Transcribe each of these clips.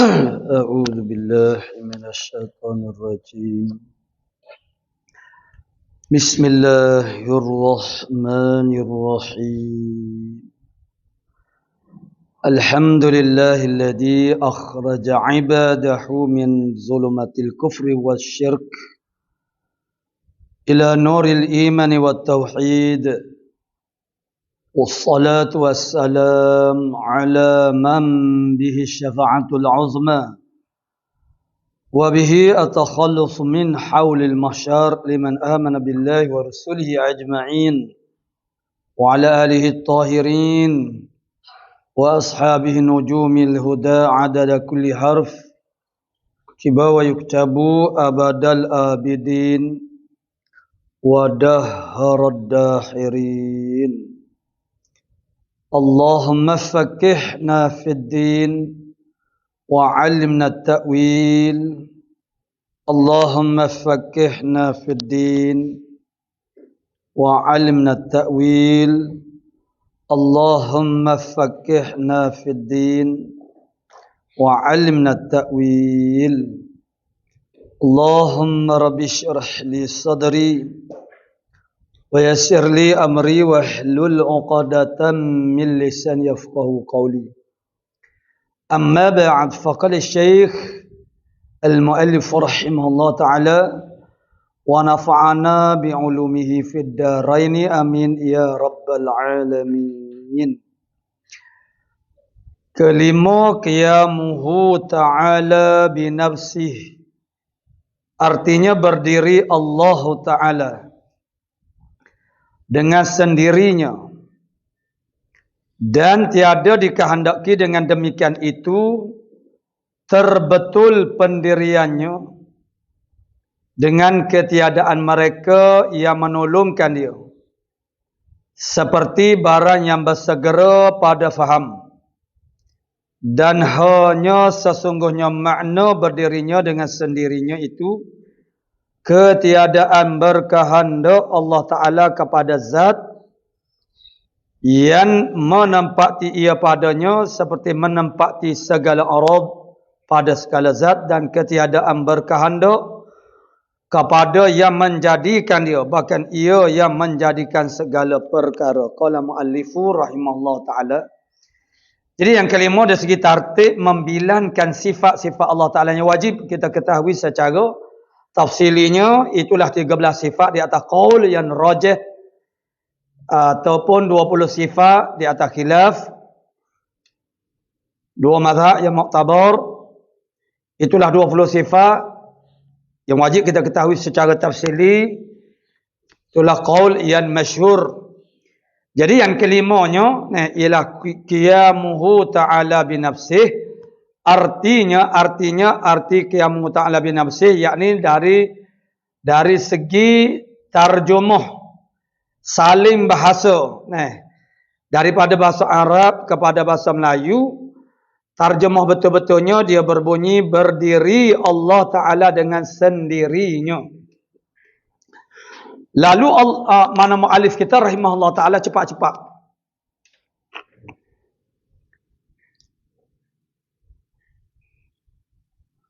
أعوذ بالله من الشيطان الرجيم. بسم الله الرحمن الرحيم. الحمد لله الذي أخرج عباده من ظلمات الكفر والشرك إلى نور الإيمان والتوحيد، والصلاة والسلام على من به الشفاعة العظمى وبه التخلص من حول المحشر لمن آمن بالله ورسوله أجمعين، وعلى آله الطاهرين وأصحابه نجوم الهدى عدد كل حرف كتب ويكتب أبد الآبدين ودهر الداحرين. اللهم فقهنا في الدين وعلمنا التأويل. اللهم فقهنا في الدين وعلمنا التأويل. اللهم فقهنا في الدين وعلمنا التأويل. اللهم رب اشرح لي صدري ويسر لي أمري واحلل عقدة من لساني يفقهوا قولي. أما بعد، فقال الشيخ المؤلف رحمه الله تعالى ونفعنا بعلومه في الدارين آمين يا رب العالمين. Kelima, qiyamuhu ta'ala binafsih, artinya berdiri Allah Ta'ala dengan sendirinya, dan tiada dikehendaki dengan demikian itu terbetul pendiriannya dengan ketiadaan mereka yang menolongkan dia, seperti barang yang bersegera pada faham, dan hanya sesungguhnya makna berdirinya dengan sendirinya itu ketiadaan berkehendak Allah Ta'ala kepada zat yang menempati ia padanya seperti menempati segala arab pada segala zat, dan ketiadaan berkehendak kepada yang menjadikan dia, bahkan ia yang menjadikan segala perkara. Qala muallifu rahimahullah ta'ala. Jadi yang kelima dari segi tartib membilankan sifat-sifat Allah Ta'ala yang wajib kita ketahui secara tafsilinya, itulah 13 sifat di atas qaul yang rajih, ataupun 20 sifat di atas khilaf, 2 mazhab yang muktabar. Itulah 20 sifat yang wajib kita ketahui secara tafsili, itulah qaul yang masyhur. Jadi yang kelimanya ialah qiyamuhu ta'ala binafsih, arti qiyamuhu ta'ala binafsih, yakni dari segi tarjumah saling bahasa, daripada bahasa Arab kepada bahasa Melayu, tarjumah betul-betulnya dia berbunyi berdiri Allah Ta'ala dengan sendirinya. Lalu mana mu'alif kita rahimahullah ta'ala cepat-cepat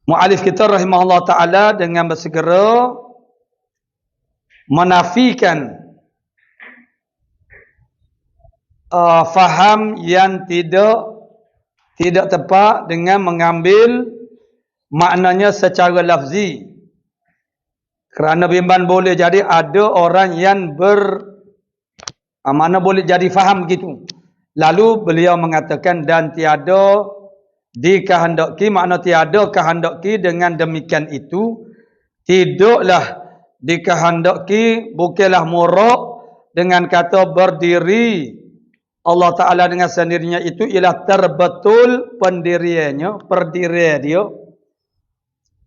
mu'alif kita rahimahullah ta'ala dengan bersegera menafikan faham yang tidak tepat dengan mengambil maknanya secara lafzi. Kerana bimbang boleh jadi ada orang yang mana boleh jadi faham gitu. Lalu beliau mengatakan dan tiada dikehendaki, makna tiada kehendaki dengan demikian itu tidaklah dikehendaki, bukanlah murad dengan kata berdiri Allah Ta'ala dengan sendirinya itu ialah terbetul pendiriannya, perdirian dia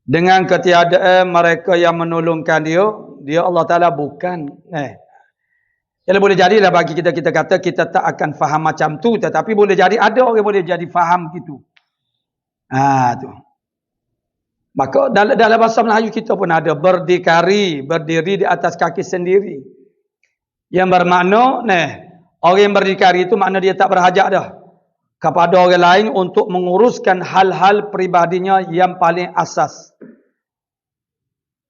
dengan ketiadaan mereka yang menolongkan dia Allah Ta'ala bukan. Jadi boleh jadilah bagi kita kata kita tak akan faham macam tu, tetapi boleh jadi ada orang boleh jadi faham gitu. Tu. Maka dalam bahasa Melayu kita pun ada berdiri di atas kaki sendiri. Yang bermakna orang yang berdikari itu makna dia tak berhajat dah. kepada orang lain untuk menguruskan hal-hal peribadinya yang paling asas.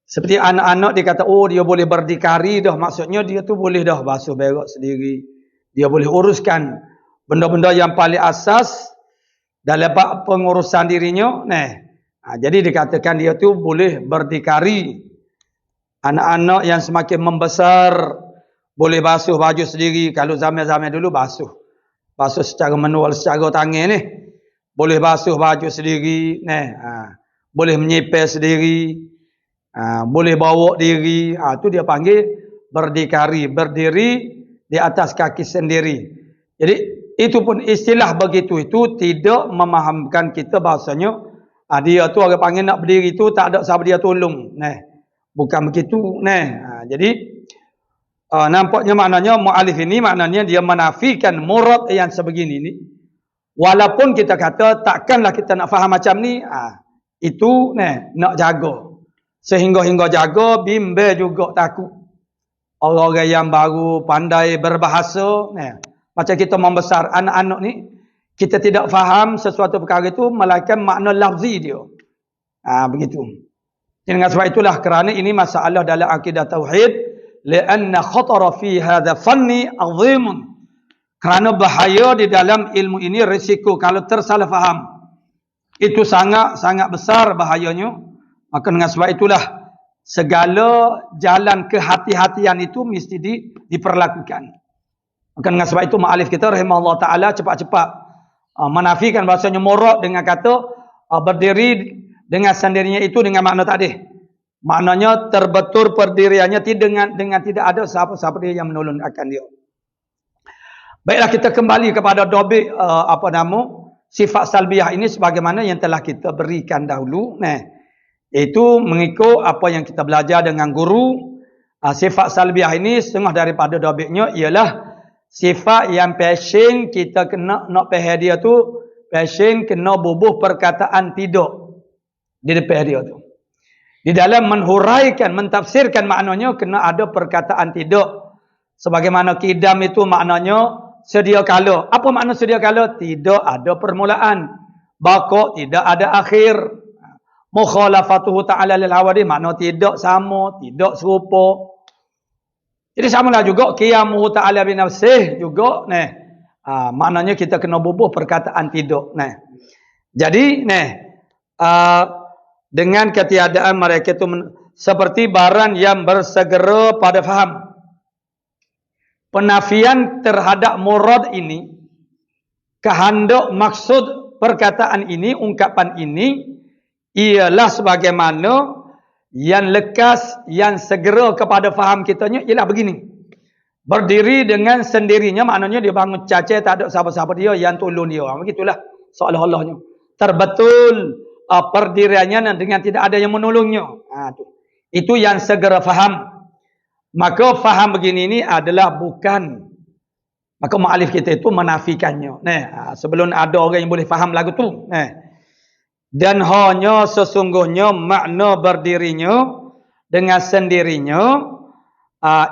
Seperti anak-anak dia kata, oh dia boleh berdikari dah. Maksudnya dia tu boleh dah basuh berak sendiri. Dia boleh uruskan benda-benda yang paling asas dalam pengurusan dirinya. Jadi dikatakan dia tu boleh berdikari. Anak-anak yang semakin membesar boleh basuh baju sendiri. Kalau zaman-zaman dulu basuh secara manual, secara tangan ni. Boleh basuh baju sendiri. Boleh menyipir sendiri. Boleh bawa diri. Tu dia panggil berdikari. Berdiri di atas kaki sendiri. Jadi itu pun istilah begitu itu tidak memahamkan kita bahasanya dia tu orang panggil nak berdiri tu tak ada siapa dia tolong. Bukan begitu. Jadi nampaknya maknanya mu'alif ini maknanya dia menafikan murad yang sebegini ni. Walaupun kita kata takkanlah kita nak faham macam ni, itu nak jaga. Sehingga jaga bimbel juga takut. Orang-orang yang baru pandai berbahasa, macam kita membesar anak-anak ni, kita tidak faham sesuatu perkara itu melainkan makna lafzi dia. Begitu. Dengan sebab itulah kerana ini masalah dalam akidah tauhid, lianna khatara fi hadha fanni azimun. Kerana bahaya di dalam ilmu ini, risiko kalau tersalah faham itu sangat besar bahayanya. Maka dengan sebab itulah segala jalan kehati-hatian itu mesti diperlakukan. Maka dengan sebab itu mu'alif kita rahimahullah ta'ala cepat-cepat menafikan bahasanya murad dengan kata berdiri dengan sendirinya itu dengan makna tadi. Maknanya terbetul perdiriannya dengan tidak ada siapa-siapa dia yang menolong akan dia. Baiklah, kita kembali kepada topik sifat salbiyah ini sebagaimana yang telah kita berikan dahulu. Iaitu mengikut apa yang kita belajar dengan guru. Sifat salbiyah ini setengah daripada topiknya ialah sifat yang pasien kita kena nak faham dia tu, pasien kena bubuh perkataan tidak di depan dia tu. Di dalam menhuraikan, mentafsirkan maknanya kena ada perkataan tidak. Sebagaimana kidam itu maknanya sedia kala. Apa makna sedia kala? Tidak ada permulaan. Baqa tidak ada akhir. Mukhalafatuhu ta'ala lil hawadith makna tidak sama, tidak serupa. Jadi samalah juga qiyamuhu ta'ala bi nafsih juga maknanya kita kena bubuh perkataan tidak. Jadi dengan ketiadaan mereka itu seperti barang yang bersegera pada faham. Penafian terhadap murad ini, kehendak maksud perkataan ini, ungkapan ini ialah sebagaimana yang lekas, yang segera kepada faham kitanya ialah begini. Berdiri dengan sendirinya maknanya dia bangun cacat, tak ada siapa-siapa dia yang tolong dia. Begitulah seolah-olahnya. Terbetul perdiriannya dengan tidak ada yang menolongnya. Itu yang segera faham. Maka faham begini ini adalah bukan. Maka mu'alif kita itu menafikannya. Sebelum ada orang yang boleh faham lagu tu. Dan hanya sesungguhnya makna berdirinya dengan sendirinya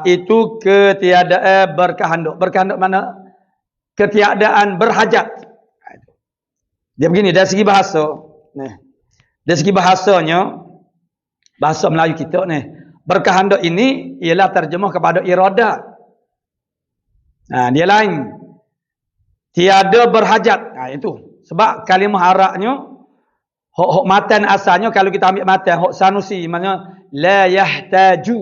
itu ketiadaan berkehendak. Berkehendak mana? Ketiadaan berhajat. Dia begini dari segi bahasa. Dari segi bahasanya, bahasa Melayu kita berkehendak ini ialah terjemah kepada iradat. Dia lain. Tiada berhajat. Itu. Sebab kalimah Arabnya hok matan asalnya kalau kita ambil matan hok Sanusi maknanya la yahtaju.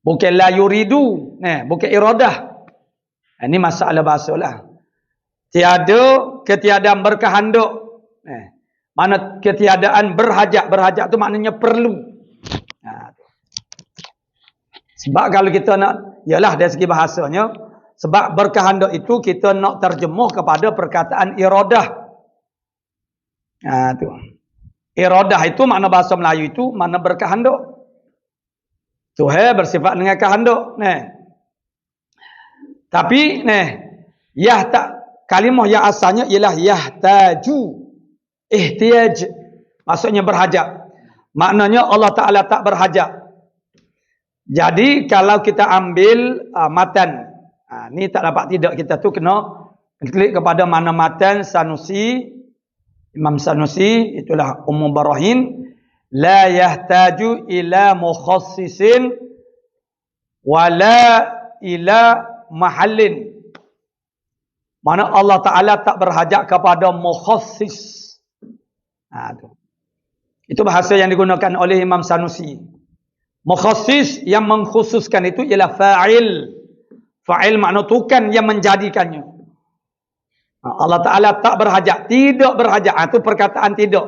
Bukan la yuridu. Bukan iradah. Ini masalah bahasalah. Ketiadaan berkehendak. Mana ketiadaan berhajat. Berhajat tu maknanya perlu. Sebab kalau kita nak, ialah dari segi bahasanya, sebab berkehendak itu kita nak terjemuh kepada perkataan iradah. Tu. Iradah itu makna bahasa Melayu itu makna berkehendak. Tuhan bersifat dengan kehendak. Tapi kalimah yang asalnya ialah yahtaju. Ihtiyaj. Maksudnya berhajat. Maknanya Allah Ta'ala tak berhajat. Jadi kalau kita ambil matan. Ni tak dapat tidak kita tu kena Klik kepada mana matan Sanusi, Imam Sanusi, itulah Ummul Barahin, la yahtaju ila mukhassisin wala ila mahallin. Mana Allah Ta'ala tak berhajat kepada mukhassis. Itu bahasa yang digunakan oleh Imam Sanusi. Mukhassis yang mengkhususkan itu ialah fa'il. Fa'il makna tukan yang menjadikannya. Allah Ta'ala tak berhajat. Tidak berhajat. Itu perkataan tidak.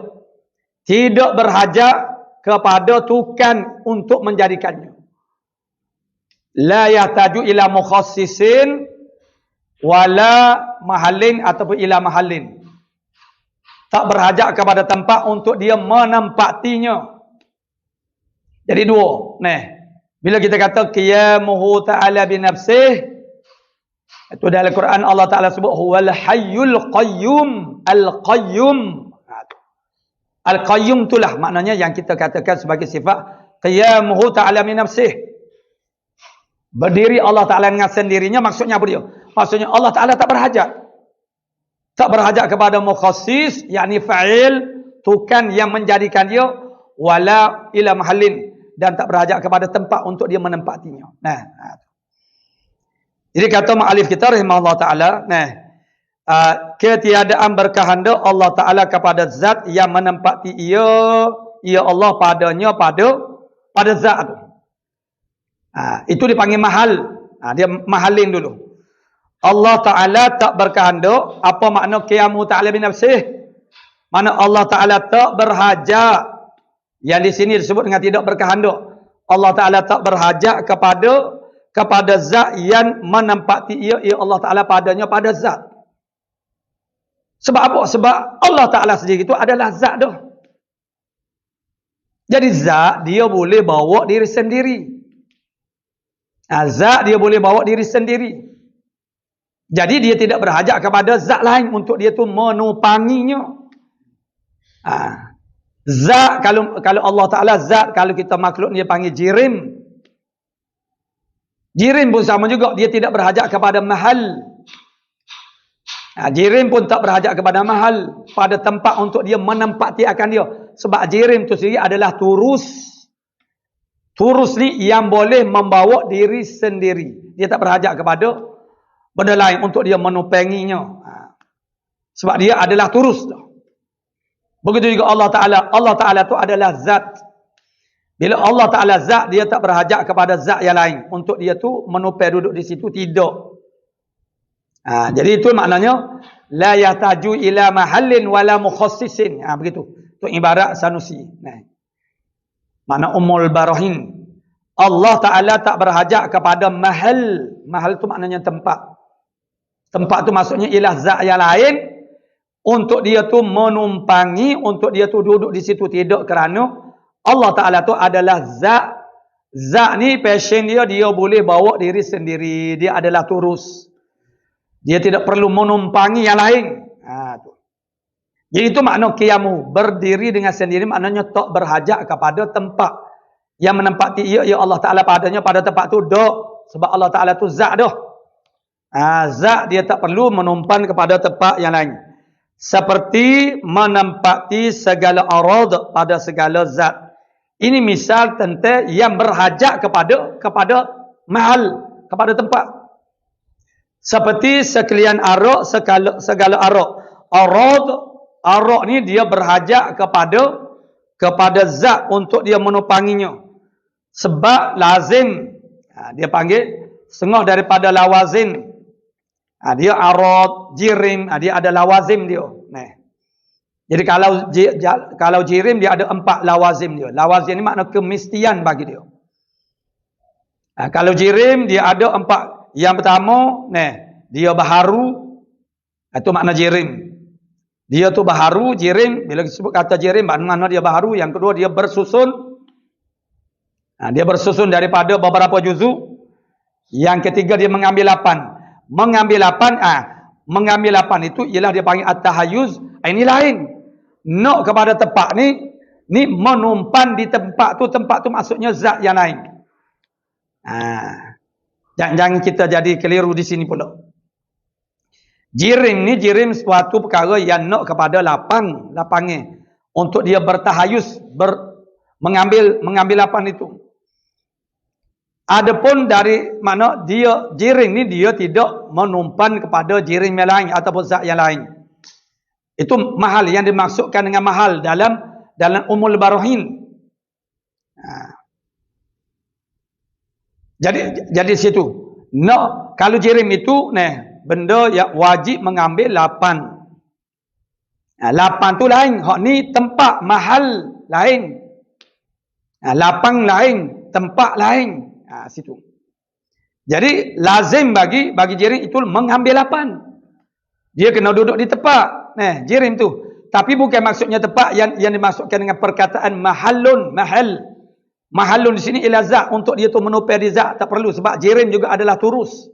Tidak berhajat kepada tukan untuk menjadikannya. La yahtaju ila mukhassisin wala mahallin ataupun ila mahallin. Tak berhajat kepada tempat untuk dia menempatinya. Jadi dua. Bila kita kata qiyamuhu ta'ala binafsih, itu dalam Quran Allah Ta'ala sebut huwal hayyul qayyum. Al-qayyum. Al-qayyum itulah maknanya yang kita katakan sebagai sifat qiyamuhu ta'ala binafsih. Berdiri Allah Ta'ala dengan sendirinya, maksudnya apa dia? Maksudnya Allah Ta'ala tak berhajat. Tak berhajat kepada mukhassis, yakni fa'il, tukan yang menjadikan dia, wala ila mahallin, dan tak berhajat kepada tempat untuk dia menempatinya. Jadi kata ma'alif kita rahimahullah ta'ala, ketiadaan berkehendak Allah Ta'ala kepada zat yang menempati ia Allah padanya pada zat itu. Itu dipanggil mahal. Dia mahalin dulu. Allah Ta'ala tak berkehendak. Apa makna qiyamu ta'ala binafsih? Mana Allah Ta'ala tak berhajat. Yang di sini disebut dengan tidak berkehendak. Allah Ta'ala tak berhajat kepada zat yang menempati ia Allah Ta'ala padanya pada zat. Sebab apa? Sebab Allah Ta'ala sendiri itu adalah zat dah. Jadi zat dia boleh bawa diri sendiri. Zat dia boleh bawa diri sendiri. Jadi dia tidak berhajat kepada zat lain untuk dia tu menupanginya. Zat, kalau Allah Ta'ala zat, kalau kita makhluk dia panggil jirim. Jirim pun sama juga, dia tidak berhajat kepada mahal. Jirim pun tak berhajat kepada mahal, pada tempat untuk dia menempati akan dia. Sebab jirim tu sendiri adalah turus. Turus ni yang boleh membawa diri sendiri. Dia tak berhajat kepada benda lain untuk dia menupanginya. Sebab dia adalah turus. Begitu juga Allah Ta'ala. Allah Ta'ala tu adalah zat. Bila Allah Ta'ala zat, dia tak berhajat kepada zat yang lain untuk dia tu menupai duduk di situ. Tidak. Jadi itu maknanya la yahtaju ila mahallin wala mukhassisin. Begitu. Itu ibarat Sanusi. Makna Ummul Barahin. Allah Ta'ala tak berhajat kepada mahal. Mahal itu maknanya tempat. Tempat itu maksudnya ialah zat yang lain. Untuk dia tu menumpangi. Untuk dia tu duduk di situ. Tidak, kerana Allah Ta'ala tu adalah zat. Zat ni passion dia. Dia boleh bawa diri sendiri. Dia adalah turus. Dia tidak perlu menumpangi yang lain. Jadi itu makna qiyamu. Berdiri dengan sendiri maknanya tak berhajat kepada tempat. Yang menempati ia Allah Ta'ala padanya pada tempat tu. Dok. Sebab Allah Ta'ala tu zat dah. Zat dia tak perlu menumpan kepada tempat yang lain. Seperti menempati segala arad pada segala zat. Ini misal tentang yang berhajat kepada mahal. Kepada tempat. Seperti sekalian arak, segala arak. Arak ni dia berhajat kepada zat untuk dia menupanginya. Sebab lazim. Dia panggil setengah daripada lawazim. Dia arak, jirim, dia ada lawazim dia. Jadi kalau jirim dia ada 4 lawazim dia. Lawazim ni makna kemestian bagi dia. Kalau jirim dia ada 4. Yang pertama, dia baharu. Itu makna jirim. Dia tu baharu, jirim. Bila disebut kata jirim, makna dia baharu. Yang kedua, dia bersusun. Dia bersusun daripada beberapa juzuk. Yang ketiga, dia mengambil 8. Mengambil 8 itu ialah dia panggil at-tahayyuz. Ini lain. Nak kepada tempat ni menumpan di tempat tu maksudnya zat yang lain. Jangan kita jadi keliru di sini pula. Jirim ni jirim suatu perkara yang nak kepada lapangnya untuk dia bertahayus mengambil lapang itu. Adapun dari mana dia jirim ni dia tidak menumpan kepada jirim yang lain ataupun zat yang lain. Itu mahal yang dimaksudkan dengan mahal dalam umul barahin. Jadi situ. No, kalau jirim itu benda yang wajib mengambil 8. 8 tu lain, hak ni tempat mahal lain. Lapang lain, tempat lain. Situ. Jadi lazim bagi jirim itu mengambil 8. Dia kena duduk di tempat. Jirim tu. Tapi bukan maksudnya tempat yang dimaksudkan dengan perkataan mahal. Mahallun di sini ialah zat untuk dia tu menopel di zat, tak perlu sebab jirim juga adalah turus.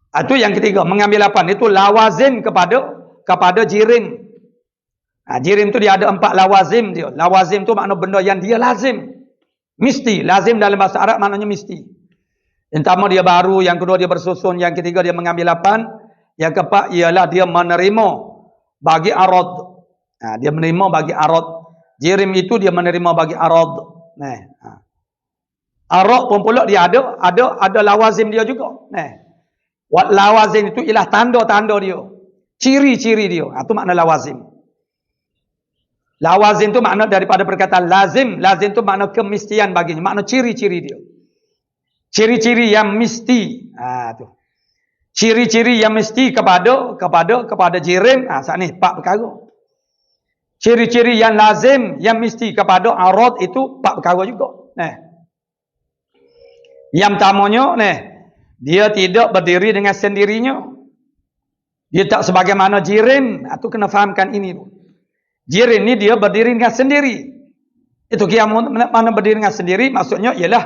Itu yang ketiga, mengambil 8 itu lawazim kepada jirim. Jirim tu dia ada 4 lawazim dia. Lawazim tu makna benda yang dia lazim. Mesti, lazim dalam bahasa Arab maknanya mesti. Yang pertama dia baru, yang kedua dia bersusun, yang ketiga dia mengambil 8, yang keempat ialah dia menerima bagi arad. Dia menerima bagi arad. Jirim itu dia menerima bagi arad. Arad pun pula dia ada lawazim dia juga. Lawazim itu ialah tanda-tanda dia. Ciri-ciri dia. Itu makna lawazim. Lawazim itu makna daripada perkataan lazim. Lazim itu makna kemestian baginya. Makna ciri-ciri dia. Ciri-ciri yang mesti. Ciri-ciri yang mesti kepada jirim. Saat ni 4 perkara. Ciri-ciri yang lazim, yang mesti kepada arad itu 4 perkara juga. Yang pertamanya, dia tidak berdiri dengan sendirinya. Dia tak sebagaimana jirim. Itu kena fahamkan ini. Jirim ni dia berdiri dengan sendiri. Itu mana berdiri dengan sendiri, maksudnya ialah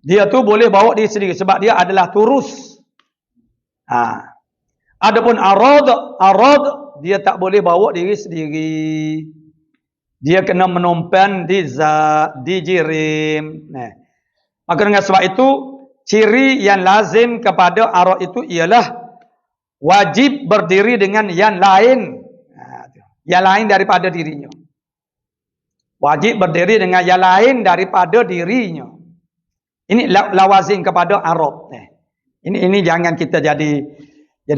dia tu boleh bawa diri sendiri sebab dia adalah turus. Adapun arad dia tak boleh bawa diri sendiri. Dia kena menumpan di jirim. Maka dengan sebab itu ciri yang lazim kepada arad itu ialah wajib berdiri dengan yang lain. Yang lain daripada dirinya. Wajib berdiri dengan yang lain daripada dirinya. Ini lawazim kepada arad. Ini jangan kita jadi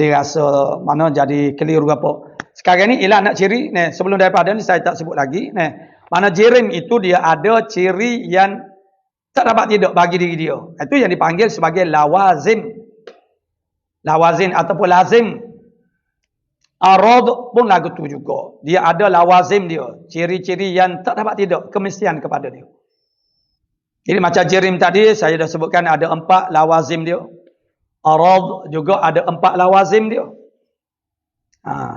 rasa mana jadi keliru apa. Sekarang ni ialah nak ciri. Sebelum daripada ni saya tak sebut lagi. Mana jirim itu dia ada ciri yang tak dapat tidak bagi diri dia. Itu yang dipanggil sebagai lawazim. Lawazim ataupun lazim. Arad pun lagu tu juga. Dia ada lawazim dia. Ciri-ciri yang tak dapat tidak. Kemestian kepada dia. Jadi macam jirim tadi saya dah sebutkan ada 4 lawazim dia. Arad juga ada 4 lawazim dia.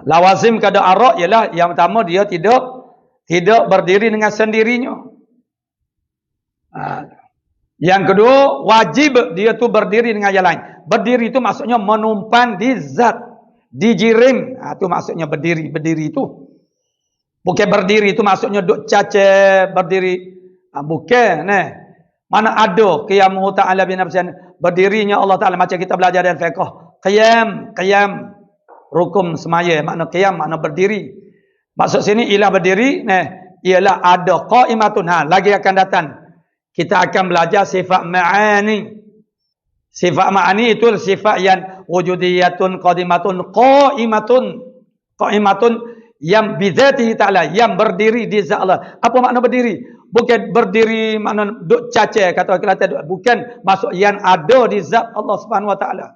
Lawazim kepada arad ialah yang pertama dia tidak berdiri dengan sendirinya. Yang kedua wajib dia tu berdiri dengan yang lain. Berdiri itu maksudnya menumpan di zat. Di jirim. Itu maksudnya berdiri itu. Bukan berdiri itu maksudnya duk caca berdiri. Bukan. Mana ada qiyamuhu ta'ala binafsihi. Berdirinya Allah Ta'ala macam kita belajar dalam fiqh. Qiyam. Rukun semaya. Makna qiyam, makna berdiri. Maksud sini ialah berdiri. Ialah ada qa'imatun. Lagi akan datang. Kita akan belajar sifat ma'ani. Sifat ma'ani itu sifat yang wujudiyatun qadimatun qa'imatun yang bizatihi ta'ala, yang berdiri di zat Allah. Apa makna berdiri? Bukan berdiri makna duk caca kata Kelantan, bukan maksud yang ada di zat Allah Subhanahu wa taala.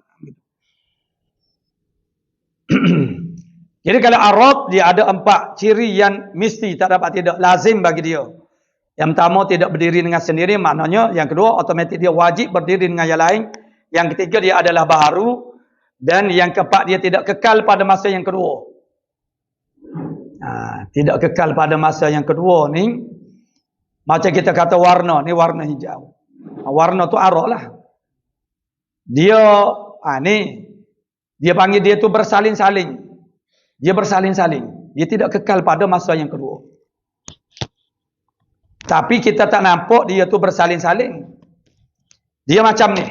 Jadi kalau arad dia ada 4 ciri yang mesti tak dapat tidak lazim bagi dia. Yang pertama tidak berdiri dengan sendiri, maknanya yang kedua otomatik dia wajib berdiri dengan yang lain. Yang ketiga dia adalah baharu. Dan yang keempat dia tidak kekal pada masa yang kedua. Tidak kekal pada masa yang kedua ni. Macam kita kata warna. Ni warna hijau. Warna tu arak lah. Dia ni. Dia panggil dia tu bersalin-salin. Dia bersalin-salin. Dia tidak kekal pada masa yang kedua. Tapi kita tak nampak dia tu bersalin-salin. Dia macam ni.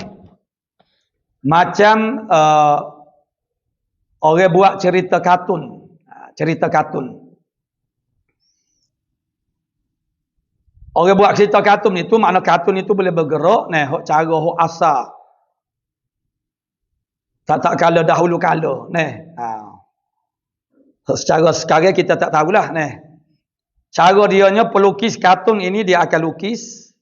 Macam Orang buat cerita kartun. Cerita kartun. Orang buat cerita kartun itu, makna kartun itu boleh bergerak, hok cara, hok asal. Tak kala dahulu kala, secara sekarang kita tak tahulah, Cara dianya pelukis kartun ini dia akan lukis.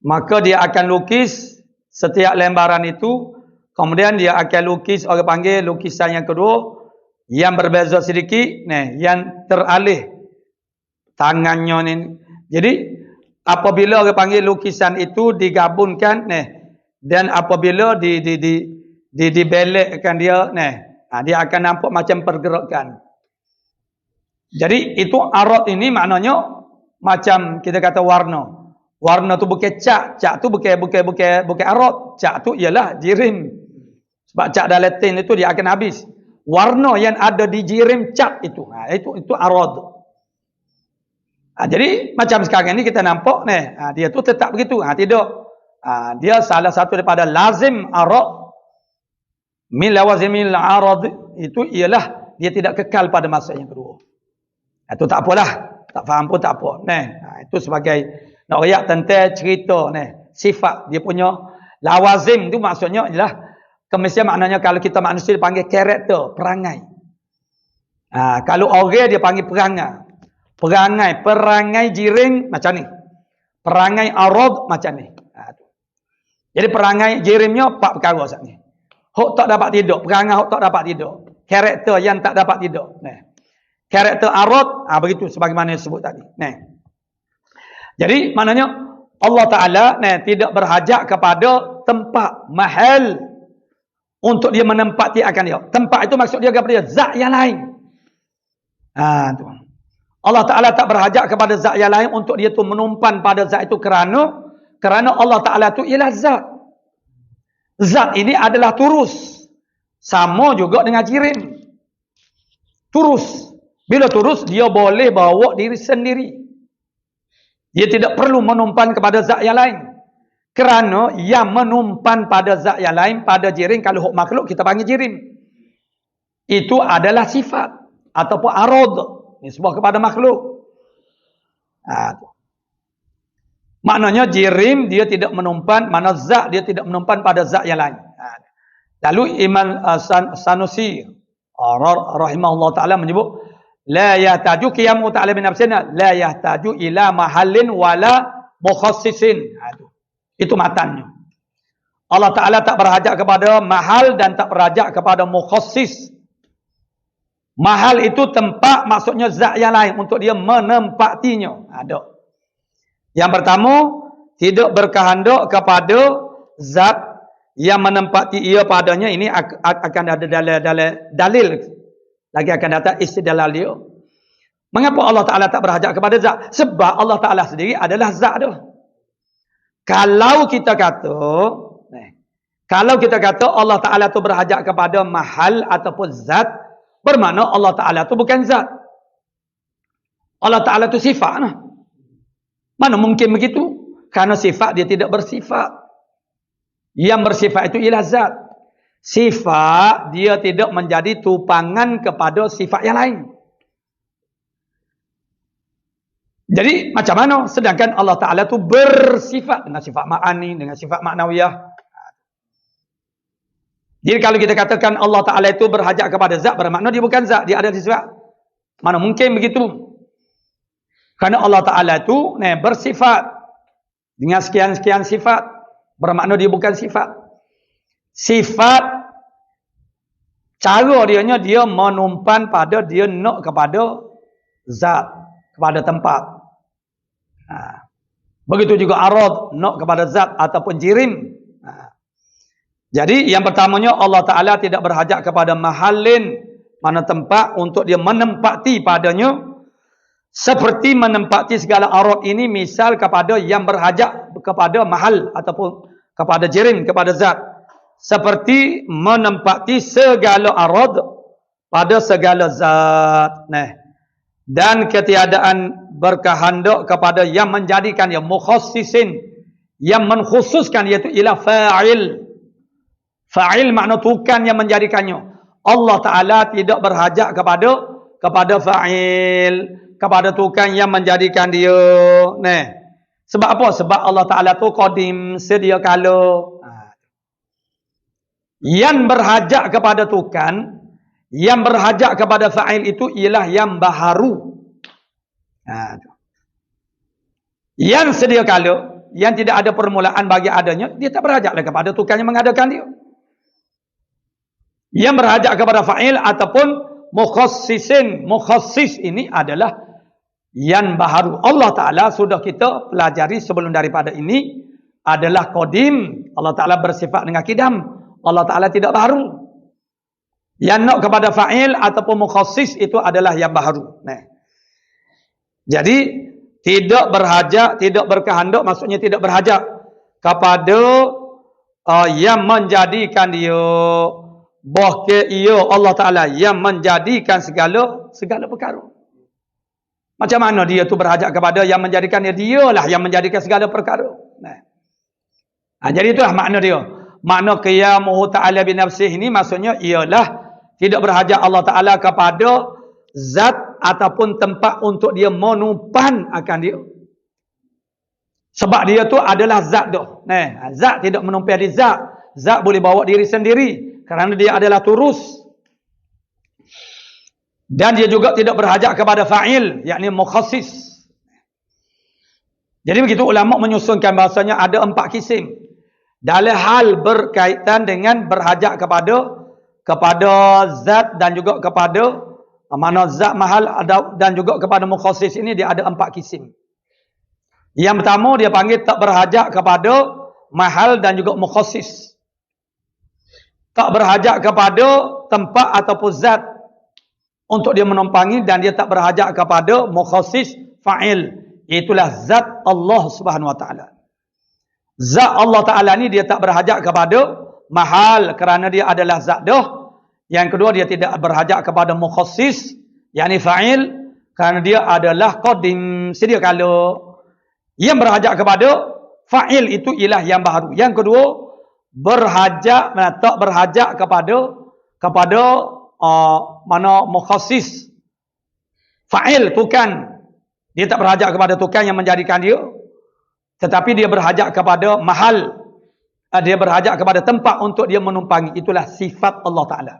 Maka dia akan lukis setiap lembaran itu, kemudian dia akan lukis, orang panggil lukisan yang kedua yang berbeza sedikit, yang teralih tangannya ni. Jadi apabila orang panggil lukisan itu digabungkan, dan apabila dibelekkan dia, dia akan nampak macam pergerakan. Jadi itu arad ini maknanya macam kita kata warna. Warna tu bukan cat tu bukan arad. Cat tu ialah jirim. Sebab cat dalam tin itu dia akan habis. Warna yang ada di jirim cat itu, itu arad. Jadi macam sekarang ni kita nampak dia tu tetap begitu. Tidak. Dia salah satu daripada lazim arad. Min lawazimil arad itu ialah dia tidak kekal pada masa yang kedua. Itu tak apalah. Tak faham pun tak apa. Itu sebagai nak rayak tentang cerita sifat dia punya lawazim tu maksudnya ialah kemestian, maknanya kalau kita manusia dipanggil karakter, perangai. Kalau orang dia panggil perangai. Perangai jiring macam ni. Perangai arad macam ni. Jadi perangai jirimnya 4 perkara saat ni. Hok tak dapat tidur, perangai hok tak dapat tidur. Karakter yang tak dapat tidur. Karakter arad, begitu sebagaimana disebut tadi. Jadi maknanya Allah Ta'ala tidak berhajat kepada tempat, mahal untuk dia menempati akan dia. Tempat itu maksud dia kepada dia zat yang lain. Tu. Allah Ta'ala tak berhajat kepada zat yang lain untuk dia tu menumpan pada zat itu kerana Allah Ta'ala tu ialah zat. Zat ini adalah turus. Sama juga dengan jirim. Turus. Bila turus, dia boleh bawa diri sendiri. Dia tidak perlu menumpan kepada zat yang lain. Kerana yang menumpan pada zat yang lain, pada jirim, kalau hok makhluk kita panggil jirim. Itu adalah sifat. Ataupun arad. Nisbah kepada makhluk. Maknanya jirim dia tidak menumpan, mana zat dia tidak menumpan pada zat yang lain. Lalu Imam Sanusi rahimahullah ta'ala menyebut, la yahtaju qiyamu ta'ala min nafsina, la yahtaju ila mahallin wala mukhassisin. Itu matannya. Allah Ta'ala tak berhajat kepada mahal dan tak berhajat kepada mukhassis. Mahal itu tempat, maksudnya zat yang lain untuk dia menempatinya. Ada. Yang pertama, tidak berkehendak kepada zat yang menempati ia padanya. Ini akan ada dalil. Lagi akan datang istidlal dia. Mengapa Allah Ta'ala tak berhajat kepada zat? Sebab Allah Ta'ala sendiri adalah zat tu. Kalau kita kata Allah Ta'ala tu berhajat kepada mahal ataupun zat, bermakna Allah Ta'ala tu bukan zat. Allah Ta'ala tu sifat. Mana mungkin begitu? Karena sifat dia tidak bersifat. Yang bersifat itu ialah zat. Sifat dia tidak menjadi tupangan kepada sifat yang lain. Jadi macam mana? Sedangkan Allah Ta'ala tu bersifat dengan sifat ma'ani, dengan sifat maknawiyah. Jadi kalau kita katakan Allah Ta'ala itu berhajat kepada zat, bermakna dia bukan zat, dia ada sifat. Mana mungkin begitu? Kerana Allah Ta'ala itu bersifat dengan sekian-sekian sifat, bermakna dia bukan sifat. Sifat, cara dia menumpan pada dia nak kepada zat, kepada tempat. Begitu juga arad, nak kepada zat ataupun jirim. Jadi yang pertamanya Allah Ta'ala tidak berhajat kepada mahallin, mana tempat untuk dia menempati padanya. Seperti menempati segala arad ini misal kepada yang berhajat kepada mahal ataupun kepada jirim, kepada zat. Seperti menempati segala arad pada segala zat. Dan ketiadaan berkehendak kepada yang menjadikan, yang mukhassisin, yang mengkhususkan, iaitu ialah fa'il. Fa'il makna tukang yang menjadikannya. Allah Ta'ala tidak berhajat kepada fa'il, kepada tukang yang menjadikan dia. Nah, sebab apa? Sebab Allah Ta'ala tu qadim, sedia kala. Yang berhajat kepada tukang, yang berhajat kepada fa'il itu ialah yang baharu. Yang sedia kala, yang tidak ada permulaan bagi adanya, dia tak berhajatlah kepada tukang yang mengadakan dia. Yang berhajat kepada fa'il ataupun mukhassisin. Mukhassis ini adalah yang baharu. Allah Ta'ala sudah kita pelajari sebelum daripada ini adalah qadim. Allah Ta'ala bersifat dengan qidam. Allah Ta'ala tidak baharu. Yang nak kepada fa'il ataupun mukhassis itu adalah yang baharu. Nah. Jadi tidak berhajat, tidak berkehendak, maksudnya tidak berhajat kepada yang menjadikan dia. Bahkan ia Allah Ta'ala yang menjadikan segala perkara. Macam mana dia tu berhajat kepada yang menjadikan dia? Dialah yang menjadikan segala perkara. Nah. Jadi itulah makna dia. Makna qiyamuhu ta'ala binafsih ini maksudnya ialah tidak berhajat Allah Ta'ala kepada zat ataupun tempat untuk dia menumpan akan dia. Sebab dia tu adalah zat dah. Nah, zat tidak menumpan di zat. Zat boleh bawa diri sendiri kerana dia adalah turus. Dan dia juga tidak berhajat kepada fa'il, yakni mukhassis. Jadi begitu ulama menyusunkan bahasanya ada 4 kisim. Dalam hal berkaitan dengan berhajat kepada zat dan juga kepada mana zat mahal dan juga kepada mukhassis ini dia ada 4 kisim. Yang pertama dia panggil tak berhajat kepada mahal dan juga mukhassis. Tak berhajat kepada tempat ataupun zat untuk dia menumpangi dan dia tak berhajat kepada mukhassis fa'il. Itulah zat Allah Subhanahu Wa Ta'ala. Zat Allah Ta'ala ni dia tak berhajat kepada mahal kerana dia adalah zat dah. Yang kedua dia tidak berhajat kepada mukhassis yakni fa'il kerana dia adalah qadim, sedia kala. Yang berhajat kepada fa'il itu ialah yang baharu. Yang kedua tak berhajat kepada mana mukhassis fa'il tukang. Dia tak berhajat kepada tukang yang menjadikan dia, tetapi dia berhajat kepada mahal. Dia berhajat kepada tempat untuk dia menumpangi. Itulah sifat Allah Ta'ala.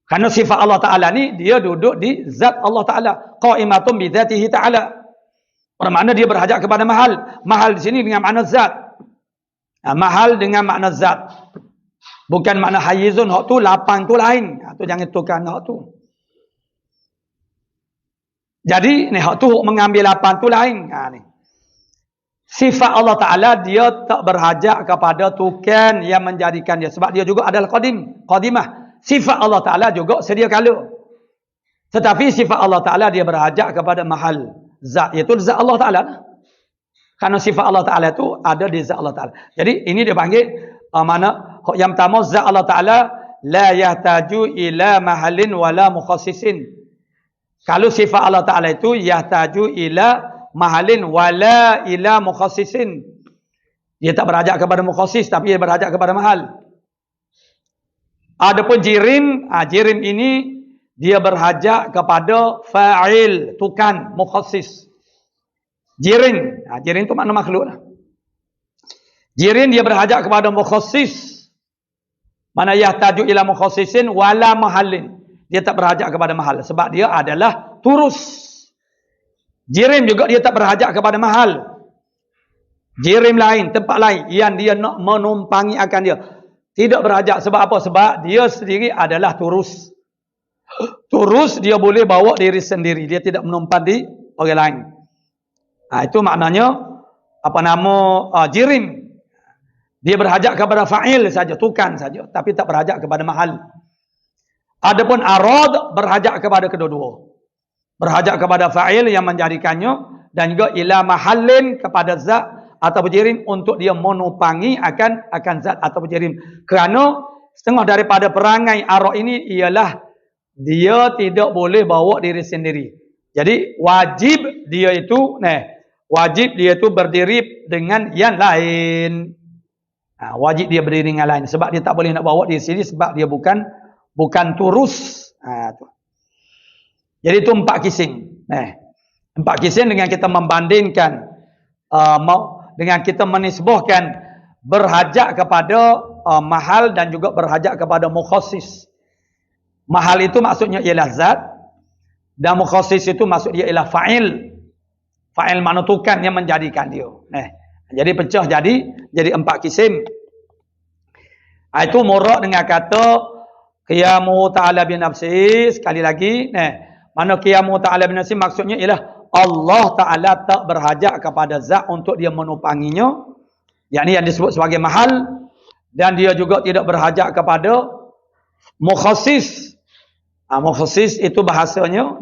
Kerana sifat Allah Ta'ala ni dia duduk di zat Allah Ta'ala. Qa'imatun bi dzatihi ta'ala. Bermakna dia berhajat kepada mahal. Mahal di sini dengan makna zat. Mahal dengan makna zat. Bukan makna hayizun. Hak tu lapang tu lain. Tu jangan tukar hak tu. Jadi ni hak tu mengambil lapang tu lain. Ni. Sifat Allah Ta'ala dia tak berhajat kepada tukang yang menjadikan dia. Sebab dia juga adalah qadimah. Sifat Allah Ta'ala juga sedia kala. Tetapi sifat Allah Ta'ala dia berhajat kepada mahal. Zat. Iaitu zat Allah Ta'ala. Karena sifat Allah Ta'ala itu ada di zat Allah Ta'ala. Jadi ini dia panggil mana yang pertama zat Allah Ta'ala la yahtaju ila mahalin wala mukhassisin. Kalau sifat Allah Ta'ala itu yahtaju ila mahalin wala ila mukhassisin. Dia tak berhajat kepada mukhassis tapi dia berhajat kepada mahal. Adapun jirim, jirim ini dia berhajat kepada fa'il, tukang, mukhassis. Jirim, jirim itu makna makhluk lah. Jirim dia berhajat kepada mukhassis. Mana yahtaju ila mukhassisin wala mahalin. Dia tak berhajat kepada mahal sebab dia adalah turus. Jirim juga dia tak berhajat kepada mahal. Jirim lain, tempat lain yang dia nak menumpangi akan dia. Tidak berhajat sebab apa? Sebab dia sendiri adalah turus. Turus dia boleh bawa diri sendiri. Dia tidak menumpang di orang lain. Itu maknanya apa nama jirim. Dia berhajat kepada fa'il saja, tukang saja, tapi tak berhajat kepada mahal. Adapun arad berhajat kepada kedua-dua. Berhajat kepada fa'il yang menjadikannya dan juga ila mahallin kepada zat atau jirim untuk dia menumpangi akan zat atau jirim. Kerana setengah daripada perangai arad ini ialah dia tidak boleh bawa diri sendiri. Jadi wajib dia itu berdiri dengan yang lain. Wajib dia berdiri dengan lain sebab dia tak boleh nak bawa diri sendiri sebab dia bukan bukan turus. Tu. Jadi itu 4 kising. 4 kising dengan kita membandingkan dengan kita menisbahkan berhajat kepada mahal dan juga berhajat kepada mukhassis. Mahal itu maksudnya ialah zat dan mukhassis itu maksudnya ialah fa'il. Fa'il menentukan yang menjadikan dia. Jadi pecah jadi 4 kisim. Itu murak dengan kata qiyamu ta'ala bin nafsi. Sekali lagi, mana qiyamu ta'ala bin nafsi maksudnya ialah Allah Ta'ala tak berhajat kepada zat untuk dia menumpanginya. Yang disebut sebagai mahal. Dan dia juga tidak berhajat kepada mukhassis. Mukhassis itu bahasanya.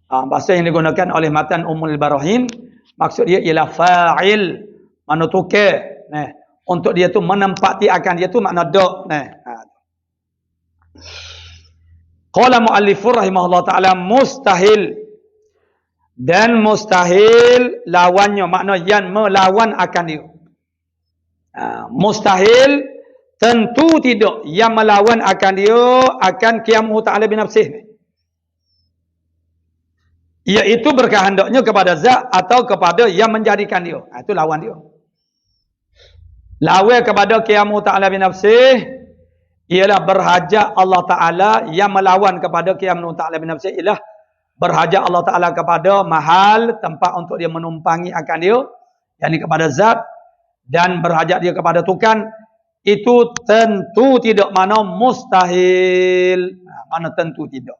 Bahasa yang digunakan oleh matan Ummul Barahin. Maksud dia ialah fa'il. Manutuke. Untuk dia tu menempati akan dia tu makna dok. Qala mu'allifur rahimahullah ta'ala mustahil. Dan mustahil lawannya. Makna yang melawan akan dia. Mustahil tentu tidak. Yang melawan akan dia akan qiyamuhu ta'ala binafsih. Iaitu berkehendaknya kepada zat atau kepada yang menjadikan dia. Itu lawan dia. Lawan kepada qiyamuhu ta'ala binafsih ialah berhajat Allah Ta'ala. Yang melawan kepada qiyamuhu ta'ala binafsih ialah berhajat Allah Ta'ala kepada mahal, tempat untuk dia menumpangi akan dia, yakni kepada zat, dan berhajat dia kepada tukan. Itu tentu tidak, mana mustahil. Mana tentu tidak.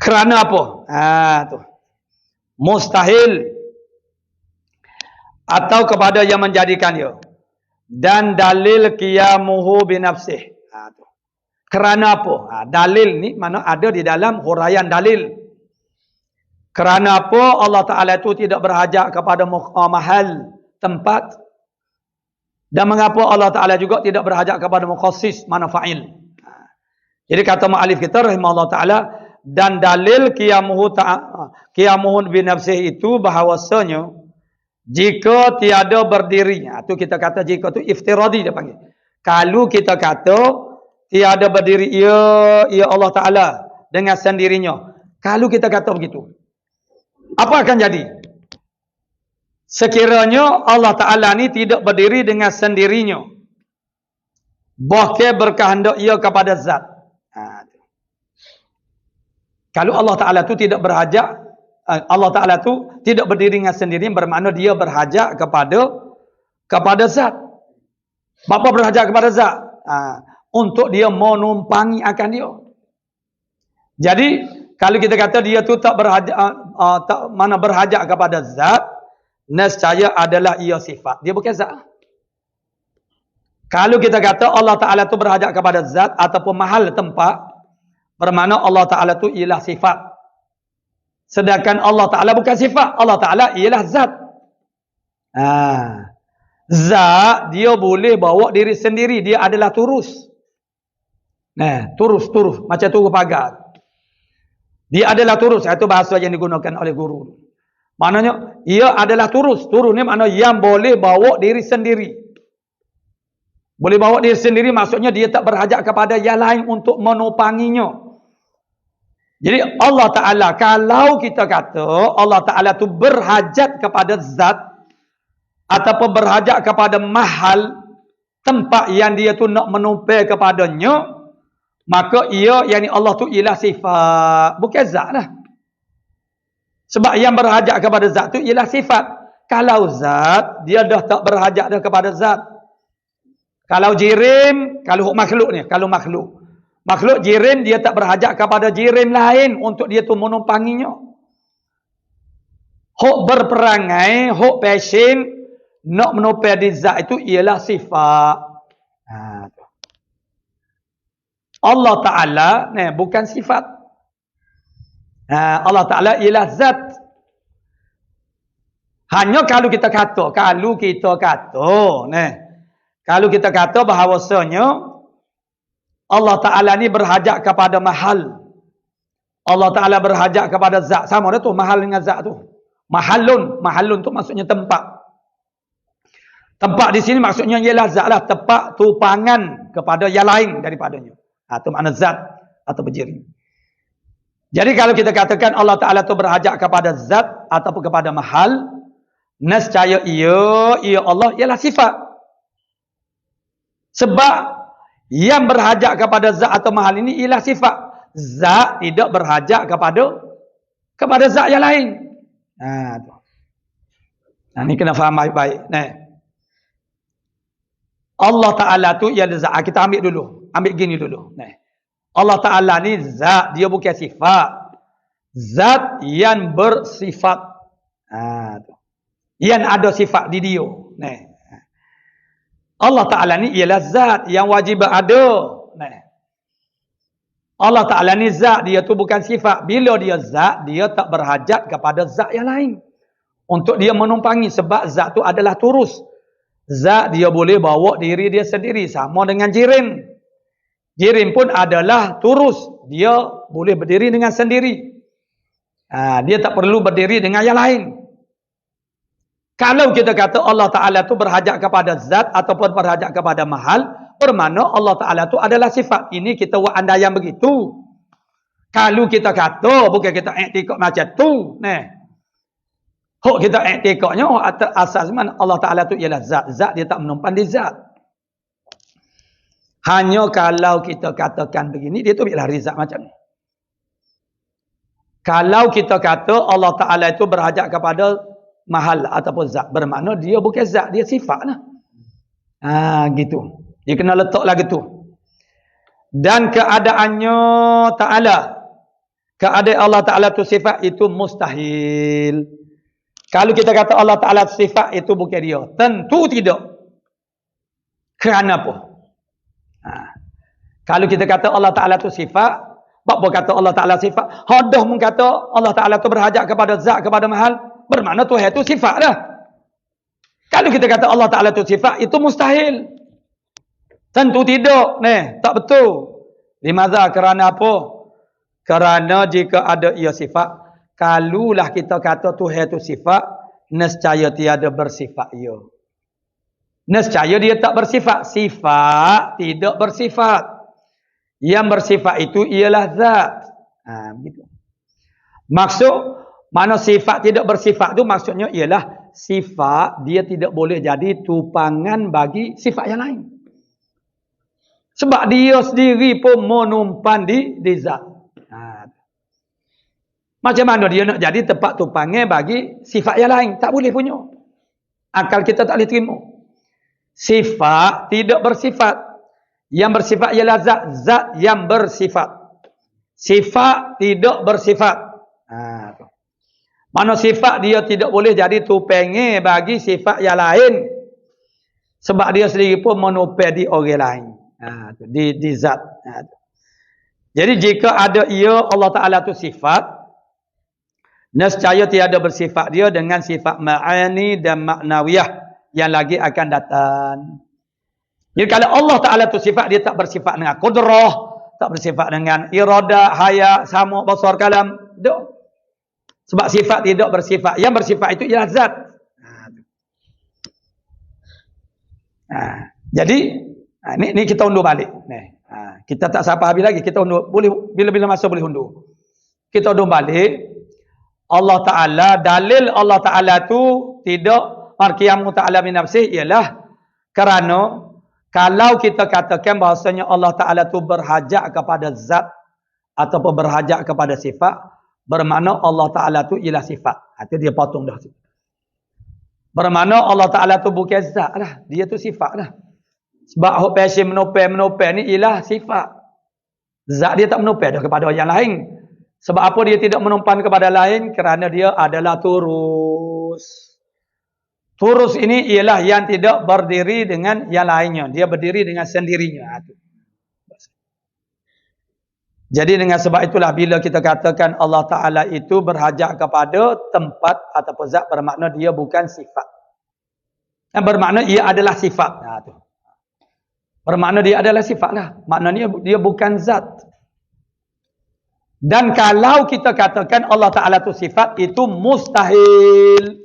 Kerana apa? Tu. Mustahil. Atau kepada yang menjadikan dia. Dan dalil qiyamuhu binafsih. Tu. Kerana apa? Dalil ni mana ada di dalam huraian dalil. Kerana apa Allah Ta'ala itu tidak berhajat kepada mahal, tempat. Dan mengapa Allah Ta'ala juga tidak berhajat kepada mukhassis, mana fa'il. Jadi kata mu'alif kita rahimahullah Ta'ala, dan dalil qiyamuhu binafsih itu bahawasanya jika tiada berdiri. Itu kita kata jika tu iftiradi dia panggil. Kalau kita kata tiada berdiri ia Allah Ta'ala dengan sendirinya. Kalau kita kata begitu, apa akan jadi? Sekiranya Allah Ta'ala ni tidak berdiri dengan sendirinya, bahkan berkehendak ia kepada zat. Kalau Allah Ta'ala tu tidak berhajat, Allah Ta'ala tu tidak berdiri dengan sendiri, bermakna dia berhajat kepada zat. Bapa berhajat kepada zat? Untuk dia menumpangi akan dia. Jadi kalau kita kata dia tu tak berhajat kepada zat, nescaya adalah ia sifat. Dia bukan zat. Kalau kita kata Allah Ta'ala tu berhajat kepada zat ataupun mahal tempat, bermakna Allah Ta'ala tu ialah sifat. Sedangkan Allah Ta'ala bukan sifat. Allah Ta'ala ialah zat. Zat dia boleh bawa diri sendiri. Dia adalah turus. Turus. Macam turus pagar. Dia adalah turus. Itu bahasa yang digunakan oleh guru. Maknanya, ia adalah turus. Turus ni makna yang boleh bawa diri sendiri. Boleh bawa diri sendiri maksudnya dia tak berhajat kepada yang lain untuk menumpanginya. Jadi Allah Ta'ala, kalau kita kata Allah Ta'ala tu berhajat kepada zat ataupun berhajat kepada mahal, tempat yang dia tu nak menumpai kepadanya, maka ia, yakni Allah tu ialah sifat, bukan zat lah. Sebab yang berhajat kepada zat tu ialah sifat. Kalau zat, dia dah tak berhajat dah kepada zat. Kalau jirim, kalau makhluk ni, kalau makhluk jirim, dia tak berhajat kepada jirim lain untuk dia tu menumpanginya. Hak berperangai, hak passion, nak menumpai di zat itu ialah sifat. Allah Ta'ala bukan sifat. Allah Ta'ala ialah zat. Hanya kalau kita kata bahawasanya Allah Ta'ala ni berhajat kepada mahal. Allah Ta'ala berhajat kepada zat. Sama dah tu, mahal dengan zat tu. Mahalun tu maksudnya tempat. Tempat di sini maksudnya ialah zat lah, tempat tupangan kepada yang lain daripadanya. Itu makna zat atau berdiri. Jadi kalau kita katakan Allah Ta'ala itu berhajat kepada zat ataupun kepada mahal, nescaya ia Allah ialah sifat. Sebab yang berhajat kepada zat atau mahal ini ialah sifat. Zat tidak berhajat kepada zat yang lain. Ini kena faham baik-baik. Allah Ta'ala tu ialah zat. Kita ambil dulu. Ambil gini dulu. Allah Ta'ala ni zat, dia bukan sifat. Zat yang bersifat. Yang ada sifat di dia. Allah Ta'ala ni ialah zat yang wajib ada. Allah Ta'ala ni zat, dia tu bukan sifat. Bila dia zat, dia tak berhajat kepada zat yang lain. Untuk dia menumpangi. Sebab zat tu adalah turus. Zat dia boleh bawa diri dia sendiri. Sama dengan jirim. Jirim pun adalah turus. Dia boleh berdiri dengan sendiri. Dia tak perlu berdiri dengan yang lain. Kalau kita kata Allah Ta'ala tu berhajat kepada zat ataupun berhajat kepada mahal, bermakna Allah Ta'ala tu adalah sifat. Ini kita buat andaian begitu. Kalau kita kata, bukan kita iktikad macam tu. Hok kita iktikadnya, asas mana Allah Ta'ala tu ialah zat. Zat dia tak menumpan di zat. Hanya kalau kita katakan begini, dia tu biarlah rizat macam ni. Kalau kita kata Allah Ta'ala itu berhajat kepada mahal ataupun zat, bermakna dia bukan zat, dia sifat lah. Gitu. Dia kena letak lah gitu. Dan keadaannya Ta'ala, keadaan Allah Ta'ala itu sifat, itu mustahil. Kalau kita kata Allah Ta'ala sifat, itu bukan dia. Tentu tidak. Kerana apa? Kalau kita kata Allah Ta'ala itu sifat, apa kata Allah Ta'ala sifat? Hadah pun kata Allah Ta'ala itu berhajat kepada zat, kepada mahal, bermakna Tuhan itu sifat dah. Kalau kita kata Allah Ta'ala itu sifat, itu mustahil. Tentu tidak. Tak betul. Limadha? Kerana apa? Kerana jika ada ia sifat, kalulah kita kata Tuhan itu sifat, nescaya tiada bersifat ia. Nescaya dia tak bersifat. Sifat tidak bersifat. Yang bersifat itu ialah zat. Begitu. Maksud, mana sifat tidak bersifat itu maksudnya ialah sifat dia tidak boleh jadi tupangan bagi sifat yang lain. Sebab dia sendiri pun menumpan di zat. Macam mana dia nak jadi tempat tupangan bagi sifat yang lain? Tak boleh punya. Akal kita tak boleh terima. Sifat tidak bersifat. Yang bersifat ialah zat. Zat yang bersifat. Sifat tidak bersifat. Mana sifat dia tidak boleh jadi tupangan bagi sifat yang lain. Sebab dia sendiri pun menupang di orang lain. Di zat. Jadi jika ada ia Allah Ta'ala tu sifat, nescaya tiada bersifat dia dengan sifat ma'ani dan maknawiyah yang lagi akan datang. Jadi kalau Allah Ta'ala tu sifat, dia tak bersifat dengan kudrah, tak bersifat dengan iradah, haya, sama, basar, kalam. Sebab sifat tidak bersifat. Yang bersifat itu ialah zat. Jadi ni kita undur balik. Kita tak sampai habis lagi. Kita undur. Boleh bila-bila masa boleh undur. Kita undur balik. Allah Ta'ala, dalil Allah Ta'ala tu tidak marqiyamu ta'ala min nafsih ialah kerana kalau kita katakan bahasanya Allah Ta'ala tu berhajat kepada zat ataupun berhajat kepada sifat, bermakna Allah Ta'ala tu ialah sifat. Itu dia potong dah. Bermakna Allah Ta'ala tu bukan zat lah. Dia tu sifat lah. Sebab pasien menopang ni ialah sifat. Zat dia tak menopang dah kepada yang lain. Sebab apa dia tidak menumpan kepada lain? Kerana dia adalah turus. Turus ini ialah yang tidak berdiri dengan yang lainnya. Dia berdiri dengan sendirinya. Jadi dengan sebab itulah bila kita katakan Allah Ta'ala itu berhajat kepada tempat ataupun zat, bermakna dia bukan sifat. Yang bermakna ia adalah sifat. Bermakna dia adalah sifat lah. Maknanya dia bukan zat. Dan kalau kita katakan Allah Ta'ala itu sifat, itu mustahil.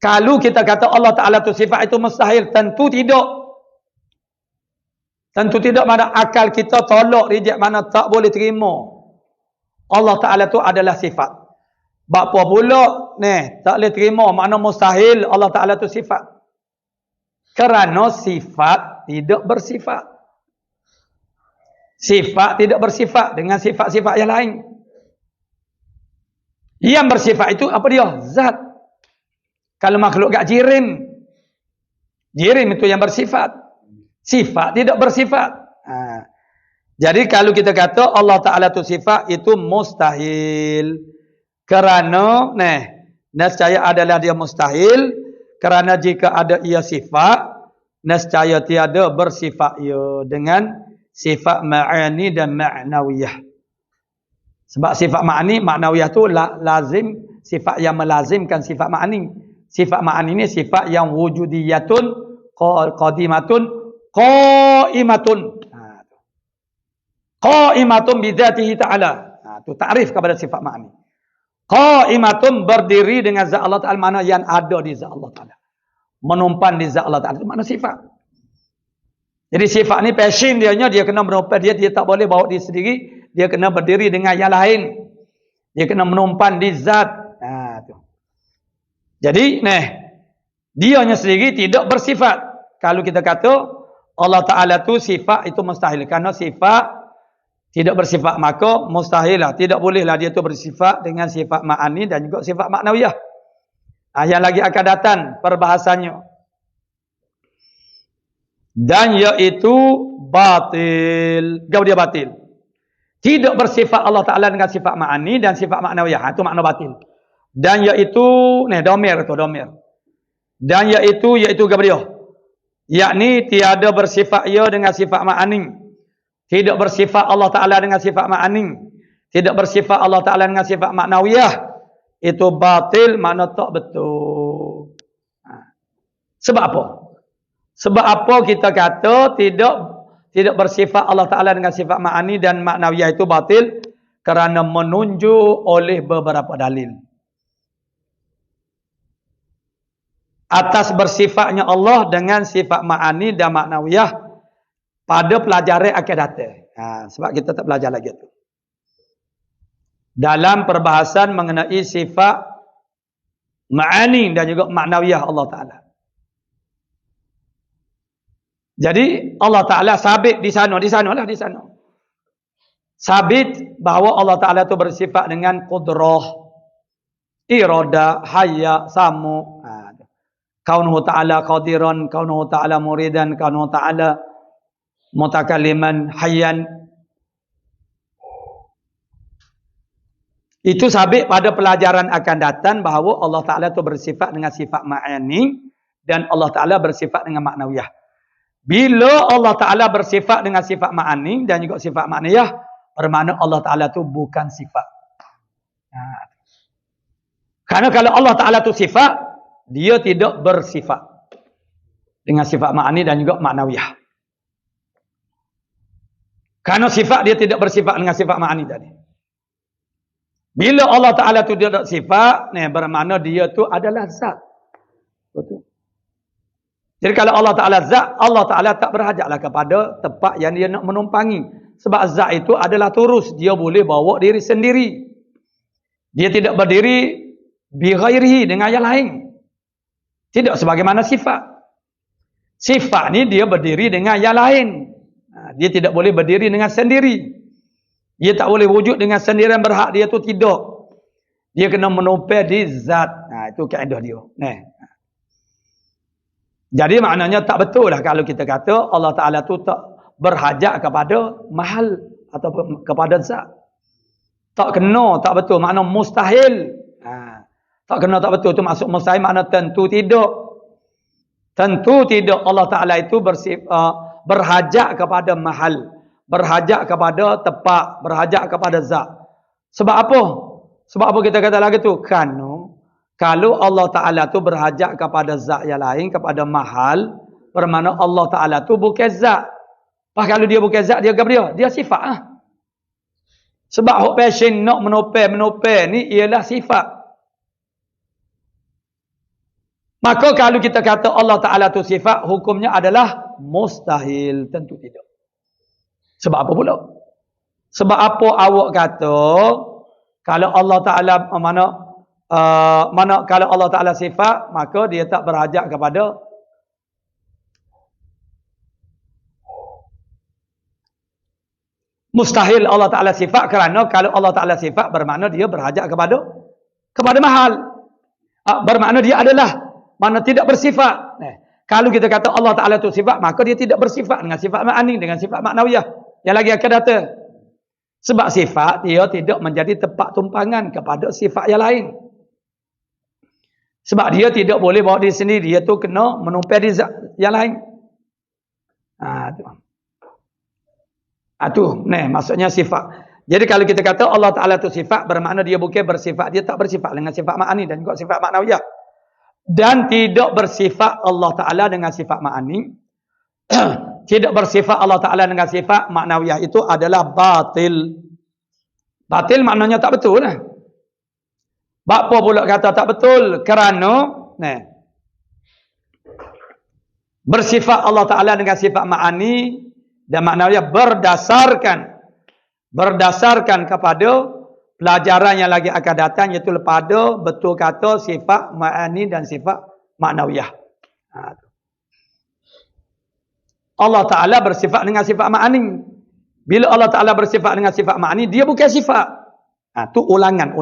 Kalau kita kata Allah Ta'ala tu sifat itu mustahil, tentu tidak. Tentu tidak, mana akal kita tolak, reject, mana tak boleh terima. Allah Ta'ala tu adalah sifat. Bapa pula, tak boleh terima, makna mustahil Allah Ta'ala tu sifat. Kerana sifat tidak bersifat. Sifat tidak bersifat dengan sifat-sifat yang lain. Yang bersifat itu apa dia? Zat. Kalau makhluk kat jirim. Jirim itu yang bersifat. Sifat tidak bersifat. Jadi kalau kita kata Allah Ta'ala itu sifat, itu mustahil. Kerana, nescaya adalah dia mustahil. Kerana jika ada ia sifat, nescaya tiada bersifat ia dengan sifat ma'ani dan ma'nawiyah. Sebab sifat ma'ani, ma'nawiyah tu lazim, sifat yang melazimkan sifat ma'ani. Sifat ma'ani ni sifat yang wujudiyatun, qadimatun, qa'imatun. Qa'imatun bidhatihi ta'ala. Itu ta'rif kepada sifat ma'ani. Qa'imatun berdiri dengan zat Allah Ta'ala, mana yang ada di zat Allah Ta'ala. Menumpan di zat Allah Ta'ala. Itu makna sifat. Jadi sifat ni passion dia kena menumpan, dia tak boleh bawa diri sendiri, dia kena berdiri dengan yang lain. Dia kena menumpan di zat. Tu. Jadi, dianya sendiri tidak bersifat. Kalau kita kata Allah Ta'ala tu sifat, itu mustahil. Kerana sifat tidak bersifat, maka mustahil lah. Tidak bolehlah dia tu bersifat dengan sifat ma'ani dan juga sifat ma'nawiyah. Yang lagi akan datang perbahasannya. Dan iaitu batil. Gap dia batil. Tidak bersifat Allah Ta'ala dengan sifat ma'ani dan sifat ma'nawiyah. Itu makna batil. Dan iaitu, domir tu, domir. Dan iaitu gap dia. Yakni tiada bersifat ia dengan sifat ma'ani. Tidak bersifat Allah Ta'ala dengan sifat ma'ani. Tidak bersifat Allah Ta'ala dengan sifat ma'nawiyah. Itu batil, makna tak betul. Sebab apa? Sebab apa kita kata tidak bersifat Allah Ta'ala dengan sifat ma'ani dan ma'nawiyah itu batil? Kerana menunjuk oleh beberapa dalil. Atas bersifatnya Allah dengan sifat ma'ani dan ma'nawiyah pada pelajaran akan datang. Sebab kita tak belajar lagi itu. Dalam perbahasan mengenai sifat ma'ani dan juga ma'nawiyah Allah Ta'ala. Jadi Allah Ta'ala sabit di sana. Sabit bahawa Allah Ta'ala itu bersifat dengan qudrah, iradah, hayya, samu. Kaunuhu Ta'ala qadiran, kaunuhu Ta'ala muridan, kaunuhu Ta'ala mutakalliman, hayyan. Itu sabit pada pelajaran akan datang bahawa Allah Ta'ala itu bersifat dengan sifat ma'ani dan Allah Ta'ala bersifat dengan ma'nawiyah. Bila Allah Ta'ala bersifat dengan sifat ma'ani dan juga sifat ma'niyah, bermakna Allah Ta'ala itu bukan sifat. Karena kalau Allah Ta'ala itu sifat, dia tidak bersifat dengan sifat ma'ani dan juga ma'nawiyah. Karena sifat dia tidak bersifat dengan sifat ma'ani tadi. Bila Allah Ta'ala itu tidak sifat, bermakna dia itu adalah zat. Betul. Jadi kalau Allah Ta'ala zat, Allah Ta'ala tak berhajatlah kepada tempat yang dia nak menumpangi. Sebab zat itu adalah turus. Dia boleh bawa diri sendiri. Dia tidak berdiri bighairihi dengan yang lain. Tidak sebagaimana sifat. Sifat ni dia berdiri dengan yang lain. Dia tidak boleh berdiri dengan sendiri. Dia tak boleh wujud dengan sendirian berhak. Dia tu tidak. Dia kena menopel di zat. Itu kaedah dia. Jadi maknanya tak betul lah kalau kita kata Allah Ta'ala tu tak berhajat kepada mahal atau kepada zat. Tak kena, tak betul. Makna mustahil. Tak kena, tak betul. Itu maksud mustahil makna tentu tidak. Tentu tidak Allah Ta'ala itu berhajat kepada mahal. Berhajat kepada tempat. Berhajat kepada zat. Sebab apa? Sebab apa kita kata lagi tu? Kerana kalau Allah Ta'ala tu berhajat kepada zat yang lain, kepada mahal, bermakna Allah Ta'ala tu bukan zat. Kalau dia bukan zat, dia apa dia? Dia sifat. Sebab hak passion nak menopel ni ialah sifat. Maka kalau kita kata Allah Ta'ala tu sifat, hukumnya adalah mustahil. Tentu tidak. Sebab apa pula? Sebab apa awak kata, kalau Allah Ta'ala kalau Allah Ta'ala sifat, maka dia tak berhajat kepada mustahil Allah Ta'ala sifat, kerana kalau Allah Ta'ala sifat bermakna dia berhajat kepada mahal. Bermakna dia adalah mana tidak bersifat. Kalau kita kata Allah Ta'ala itu sifat, maka dia tidak bersifat dengan sifat ma'ani, dengan sifat maknawiyah yang lagi akan datang. Sebab sifat dia tidak menjadi tempat tumpangan kepada sifat yang lain. Sebab dia tidak boleh bawa diri sendiri, dia tu kena menumpai di zat yang lain. Maksudnya sifat. Jadi kalau kita kata Allah Ta'ala itu sifat, bermakna dia bukan bersifat, dia tak bersifat dengan sifat ma'ani dan juga sifat maknawiyah. Dan tidak bersifat Allah Ta'ala dengan sifat ma'ani. Tidak bersifat Allah Ta'ala dengan sifat maknawiyah itu adalah batil. Batil maknanya tak betul lah. Apa pula kata tak betul? Kerana bersifat Allah Ta'ala dengan sifat ma'ani dan maknawiyah berdasarkan kepada pelajaran yang lagi akan datang, iaitu pada betul kata sifat ma'ani dan sifat maknawiyah. Allah Ta'ala bersifat dengan sifat ma'ani. Bila Allah Ta'ala bersifat dengan sifat ma'ani, dia bukan sifat. Itu ulangan.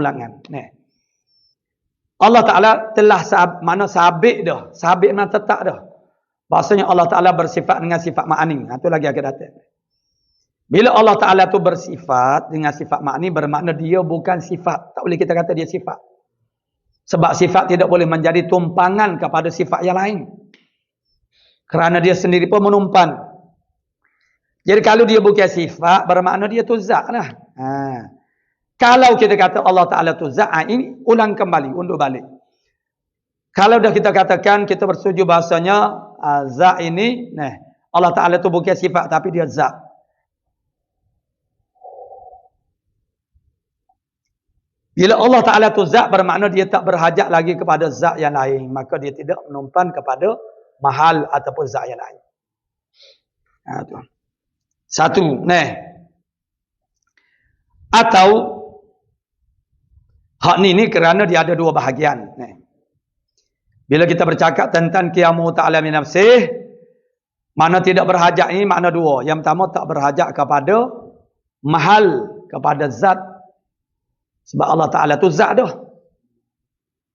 Allah Ta'ala telah sabit dah. Sabit mana tetap dah. Bahasanya Allah Ta'ala bersifat dengan sifat ma'ani. Itu lagi akan datang. Bila Allah Ta'ala tu bersifat dengan sifat ma'ani, bermakna dia bukan sifat. Tak boleh kita kata dia sifat. Sebab sifat tidak boleh menjadi tumpangan kepada sifat yang lain. Kerana dia sendiri pun menumpan. Jadi kalau dia bukan sifat, bermakna dia tu zat lah. Kalau kita kata Allah Ta'ala tu zat, ini ulang kembali, undur balik. Kalau dah kita katakan, kita bersetuju bahasanya zat ini, Allah Ta'ala tu bukan sifat, tapi dia zat. Bila Allah Ta'ala tu zat, bermakna dia tak berhajat lagi kepada zat yang lain. Maka dia tidak menumpan kepada mahal ataupun zat yang lain. Tu. Satu. Atau hak ni kerana dia ada dua bahagian. Bila kita bercakap tentang qiyamu ta'ala min nafsih, mana tidak berhajat ini makna dua. Yang pertama tak berhajat kepada mahal, kepada zat. Sebab Allah Ta'ala tu zat dah.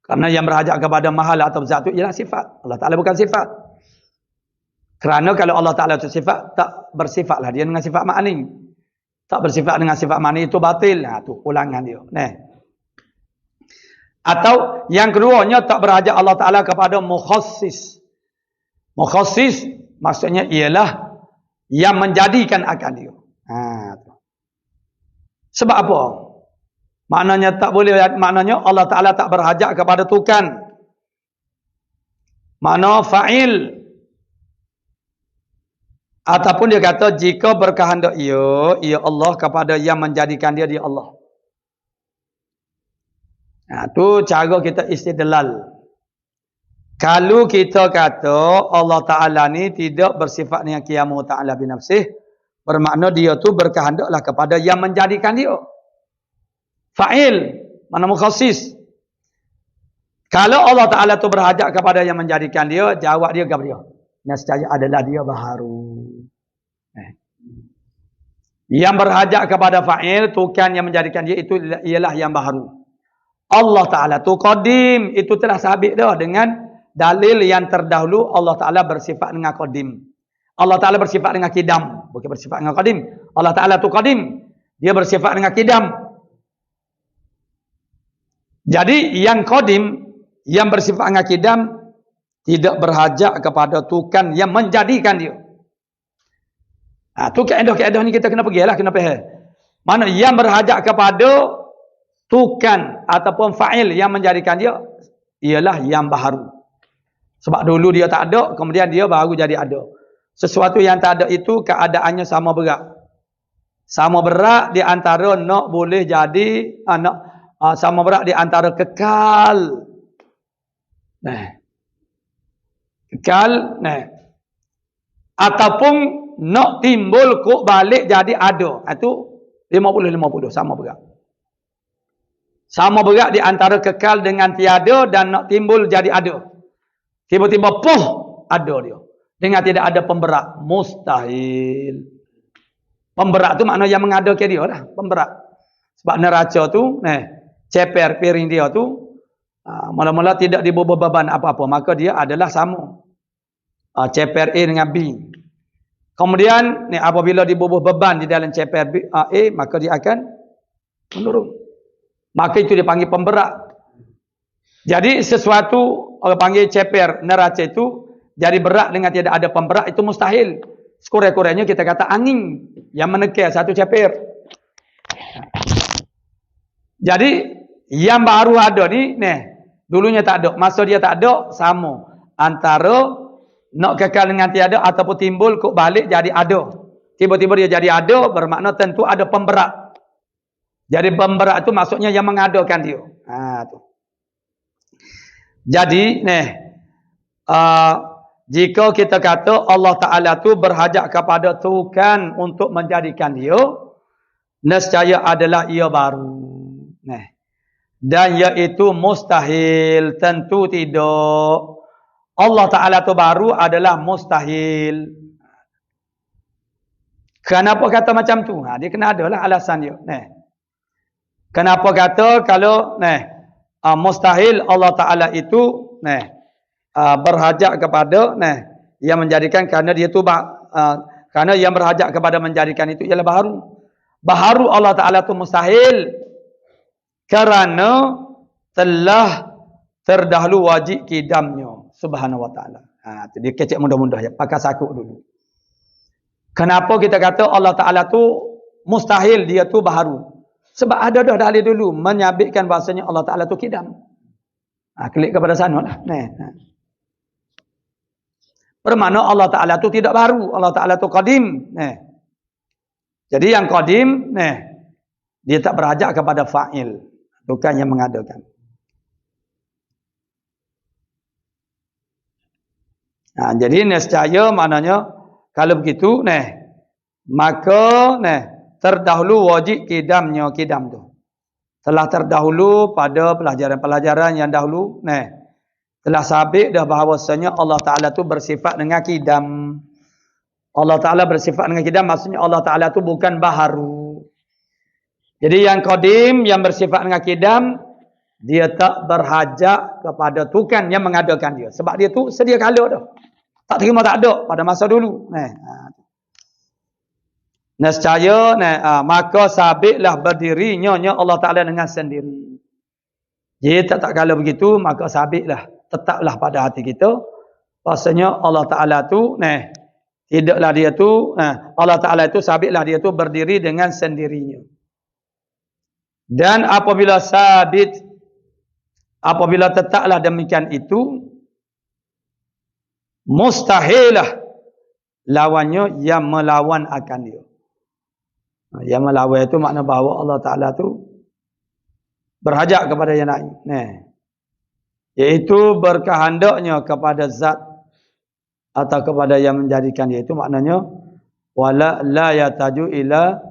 Kerana yang berhajat kepada mahal atau zat itu ialah sifat. Allah Ta'ala bukan sifat. Kerana kalau Allah Ta'ala itu sifat, tak bersifatlah dia dengan sifat ma'ani. Tak bersifat dengan sifat ma'ani itu batil. Itu ulangan dia. Atau yang keduanya tak berhajat Allah Ta'ala kepada mukhassis. Mukhassis maksudnya ialah yang menjadikan akan dia. Sebab apa? Maknanya tak boleh, maknanya Allah Ta'ala tak berhajat kepada tukan. Makna fa'il. Ataupun dia kata jika berkehendak ia Allah kepada yang menjadikan dia Allah. Tu cara kita istidlal. Kalau kita kata Allah Ta'ala ni tidak bersifat dengan qiyamu ta'ala binafsih, bermakna dia tu berkehendaklah kepada yang menjadikan dia. Fa'il, mana mukhassis. Kalau Allah Ta'ala tu berhajat kepada yang menjadikan dia, jawab dia kepada dia. Nescaya adalah dia baharu. Yang berhajat kepada fa'il, tukan yang menjadikan dia itu ialah yang baharu. Allah Ta'ala tu qadim, itu telah sabit dah dengan dalil yang terdahulu. Allah Ta'ala bersifat dengan qadim. Allah Ta'ala bersifat dengan qidam, bukan bersifat dengan qadim. Allah Ta'ala tu qadim, dia bersifat dengan qidam. Jadi yang qadim, yang bersifat dengan qidam, tidak berhajat kepada tukan yang menjadikan dia. Tu kaedah-kaedah ni kita kena pergilah, kena faham. Mana yang berhajat kepada tukan ataupun fa'il yang menjadikan dia ialah yang baharu. Sebab dulu dia tak ada, kemudian dia baru jadi ada. Sesuatu yang tak ada itu keadaannya sama berat. Sama berat di antara nak boleh jadi sama berat di antara kekal. kekal, nah. Ataupun nak timbul kok balik jadi ada. Itu 50-50 sama berat. Sama berat di antara kekal dengan tiada dan nak timbul jadi ada. Tiba-tiba ada dia. Dengan tidak ada pemberat, mustahil. Pemberat tu makna yang mengadakan dia lah, pemberat. Sebab neraca tu, ceper piring dia tu mula-mula tidak dibobol beban apa-apa, maka dia adalah sama. Ceper A dengan B. Kemudian apabila dibobol beban di dalam ceper A, maka dia akan menurun. Maka itu dipanggil pemberat. Jadi sesuatu orang panggil ceper neraca itu jadi berat dengan tidak ada pemberat itu mustahil. Sekurang-kurangnya kita kata angin yang menekan satu ceper. Jadi yang baru ada ni, dulunya tak ada, masa dia tak ada, sama antara nak kekal dengan tiada ataupun timbul kok balik jadi ada. Tiba-tiba dia jadi ada, bermakna tentu ada pemberat. Jadi pemberat itu maksudnya yang mengadakan dia. Tu. Jadi jika kita kata Allah Ta'ala tu berhajat kepada Tuhan untuk menjadikan dia, nescaya adalah ia baru. Dan iaitu mustahil, tentu tidak. Allah Ta'ala tu baru adalah mustahil. Kenapa kata macam tu? Dia kena ada lah alasan dia. Kenapa kata kalau mustahil Allah Ta'ala itu berhajat kepada yang menjadikan kerana dia tu kerana yang berhajat kepada menjadikan itu ialah baharu. Baharu Allah Ta'ala tu mustahil kerana telah terdahulu wajib kidamnya subhanahu wa ta'ala. Dia kecek mudah-mudah ya, pakai sakut dulu. Kenapa kita kata Allah Ta'ala tu mustahil dia tu baharu? Sebab ada dah dalil dulu menyabitkan bahasanya Allah Ta'ala tu kidam. Klik kepada sana lah. Bermakna Allah Ta'ala tu tidak baru. Allah Ta'ala tu qadim. Jadi yang qadim, dia tak berhajat kepada fa'il. Bukan yang mengadakan. Jadi nescaya maknanya kalau begitu, maka terdahulu wajib kidam tu. Telah terdahulu pada pelajaran-pelajaran yang dahulu, telah sabit dah bahawasanya Allah Ta'ala tu bersifat dengan kidam. Allah Ta'ala bersifat dengan kidam maksudnya Allah Ta'ala tu bukan baharu. Jadi yang qadim yang bersifat dengan kidam, dia tak berhajat kepada Tuhan yang mengadakan dia. Sebab dia tu sedia kala dah. Tak terima tak ada pada masa dulu. Nescaya maka sabitlah berdirinya Allah Ta'ala dengan sendiri. Jadi tak kala begitu maka sabitlah, tetaplah pada hati kita bahasanya Allah Ta'ala tu tidaklah dia tu Allah Ta'ala itu sabitlah dia tu berdiri dengan sendirinya. Dan apabila tetaplah demikian itu, mustahilah lawannya yang melawan akan dia. Yang melawan itu makna bahawa Allah Ta'ala tu berhajat kepada yang lain. Iaitu berkehendaknya kepada zat atau kepada yang menjadikan dia. Itu maknanya wala la yataju ila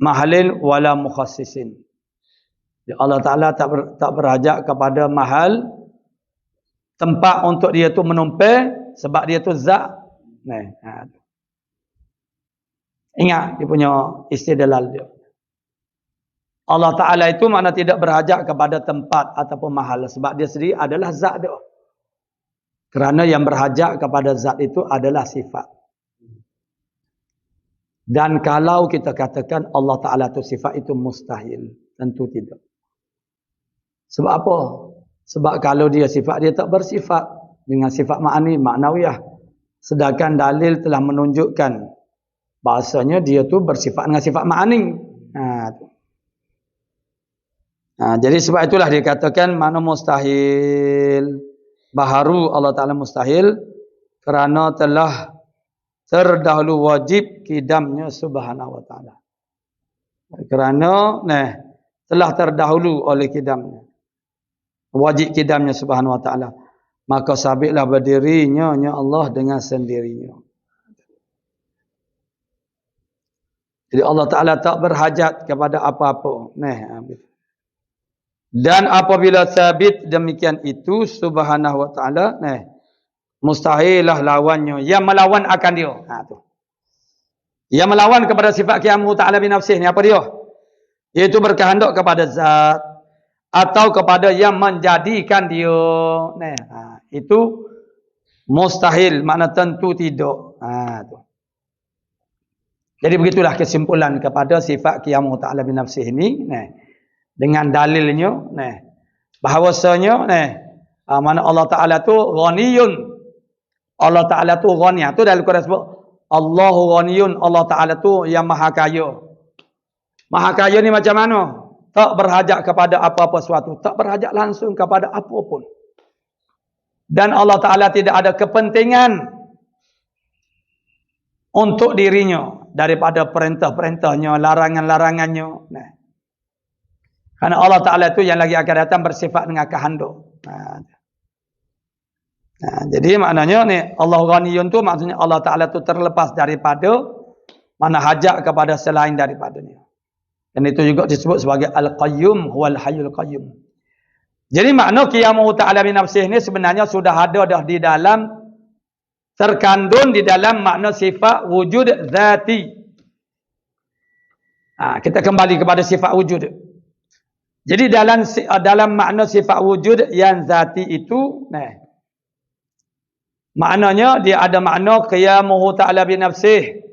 mahalin wala mukhassisin. Allah Ta'ala tak berhajat kepada mahal, tempat untuk dia tu menumpai, sebab dia tu zat. Ingat dia punya istidlal dia. Allah Ta'ala itu makna tidak berhajat kepada tempat ataupun mahal, sebab dia sendiri adalah zat dia. Kerana yang berhajat kepada zat itu adalah sifat. Dan kalau kita katakan Allah Ta'ala itu sifat itu mustahil, tentu tidak. Sebab apa? Sebab kalau dia sifat, dia tak bersifat dengan sifat ma'ani, ma'nawiyah. Sedangkan dalil telah menunjukkan bahasanya dia tu bersifat dengan sifat ma'ani. Jadi sebab itulah dikatakan makna mustahil. Baharu Allah Ta'ala mustahil kerana telah terdahulu wajib kidamnya subhanahu wa ta'ala. Kerana telah terdahulu oleh kidamnya. Wajib kidamnya subhanahu wa ta'ala. maka sabitlah berdirinya Allah dengan sendirinya. Jadi Allah Ta'ala tak berhajat kepada apa-apa. Dan apabila sabit demikian itu subhanahu wa ta'ala, mustahilah lawannya. Yang melawan akan dia. Yang melawan kepada sifat qiyamuhu ta'ala binafsih ni apa dia? Iaitu berkehendak kepada zat. Atau kepada yang menjadikan dia. Itu mustahil. Makna tentu tidak. Jadi begitulah kesimpulan kepada sifat qiyamuhu ta'ala binafsih ini. Dengan dalilnya. Bahawasanya. Mana Allah Ta'ala tu ghaniyun. Allah Ta'ala tu ghani. Itu dalam Quran sebut. Allahu ghaniyun. Allah Ta'ala tu yang maha kaya. Maha kaya ni macam mana? Tak berhajat kepada apa-apa suatu. Tak berhajat langsung kepada apapun. Dan Allah Ta'ala tidak ada kepentingan untuk dirinya daripada perintah-perintahnya, larangan-larangannya. Karena Allah Ta'ala itu yang lagi akan datang bersifat dengan kehendak. Jadi maknanya ni Allah Ghaniyun tu maksudnya Allah Ta'ala tu terlepas daripada mana hajat kepada selain daripadanya. Dan itu juga disebut sebagai Al-Qayyum huwal Hayyul Qayyum. Jadi makna qiyamuhu ta'ala binafsih ni sebenarnya sudah ada dah di dalam, terkandung di dalam makna sifat wujud zati. Kita kembali kepada sifat wujud. Jadi dalam makna sifat wujud yang zati itu, maknanya dia ada makna qiyamuhu ta'ala binafsih.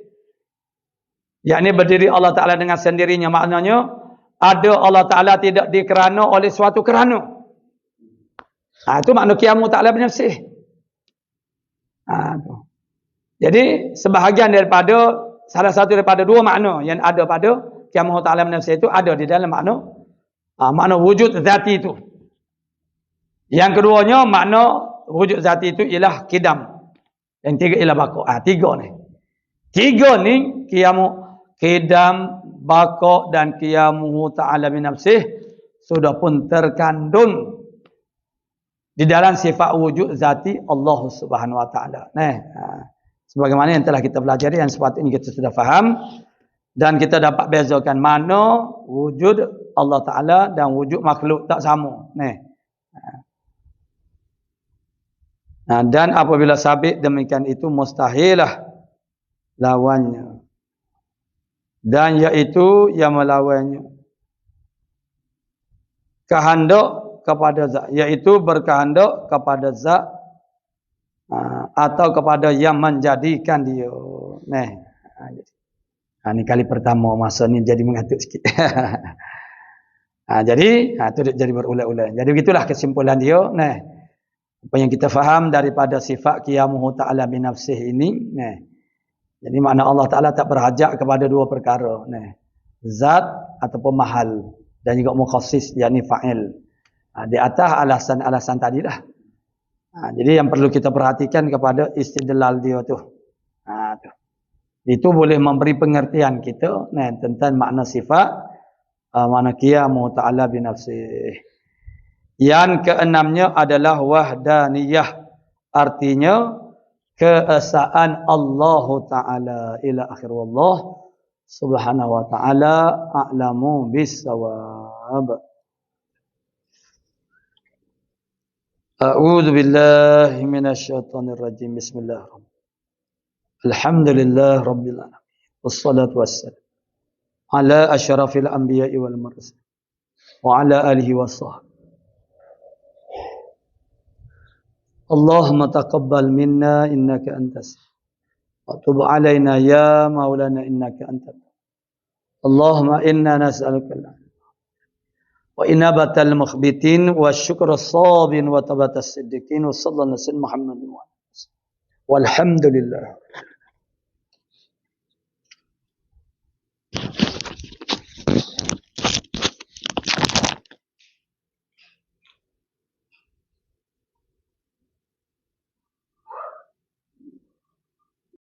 Yakni berdiri Allah Ta'ala dengan sendirinya. Maknanya ada Allah Ta'ala tidak dikerana oleh suatu kerana. Itu makna qiyamuhu ta'ala binafsih. Jadi sebahagian daripada salah satu daripada dua makna yang ada pada qiyamuhu ta'ala binafsih itu ada di dalam makna wujud zati itu. Yang keduanya makna wujud zati itu ialah qidam. Yang tiga ialah baqa. Tiga ni. Tiga ni qidam, baqa dan qiyamuhu ta'ala binafsih sudah pun terkandung di dalam sifat wujud zati Allah Subhanahu wa taala. Sebagaimana yang telah kita pelajari dan sepatutnya kita sudah faham dan kita dapat bezakan mana wujud Allah Taala dan wujud makhluk tak sama. Dan apabila sabit demikian itu mustahilah lawannya. Dan iaitu yang melawannya. Kehendak kepada zat, iaitu berkehendak kepada zat atau kepada yang menjadikan dia. Ini kali pertama masa ni jadi mengatuk sikit. Jadi itu jadi berulang-ulang. Jadi begitulah kesimpulan dia. Apa yang kita faham daripada sifat qiyamuhu ta'ala binafsih ini. Jadi makna Allah Ta'ala tak berhajat kepada dua perkara. Zat ataupun mahal. Dan juga mukhassis, yakni fa'il. Di atas alasan-alasan tadilah. Jadi yang perlu kita perhatikan kepada istidlal dia tu. Itu boleh memberi pengertian kita tentang makna sifat makna qiyamuhu ta'ala binafsih. Yang keenamnya adalah wahdaniyah. Artinya keesaan Allah Ta'ala ila akhir wallah subhanahu wa ta'ala a'lamu bis-shawab. A'udzu billahi minasy syaithanir rajim. Bismillahirrahmanirrahim. Alhamdulillah rabbil alamin. Wassalatu wassalam ala asyrafil anbiya'i wal mursalin wa ala alihi washabbihi. Allahumma taqabbal minna innaka antas wa tub alaina ya maulana innaka antat. Allahumma inna nas'aluka wa inabatal mukhbitin wa syukra sabin wa tabatas siddiqin wa sallallahu alaihi wasallam Muhammadin wa walhamdulillah.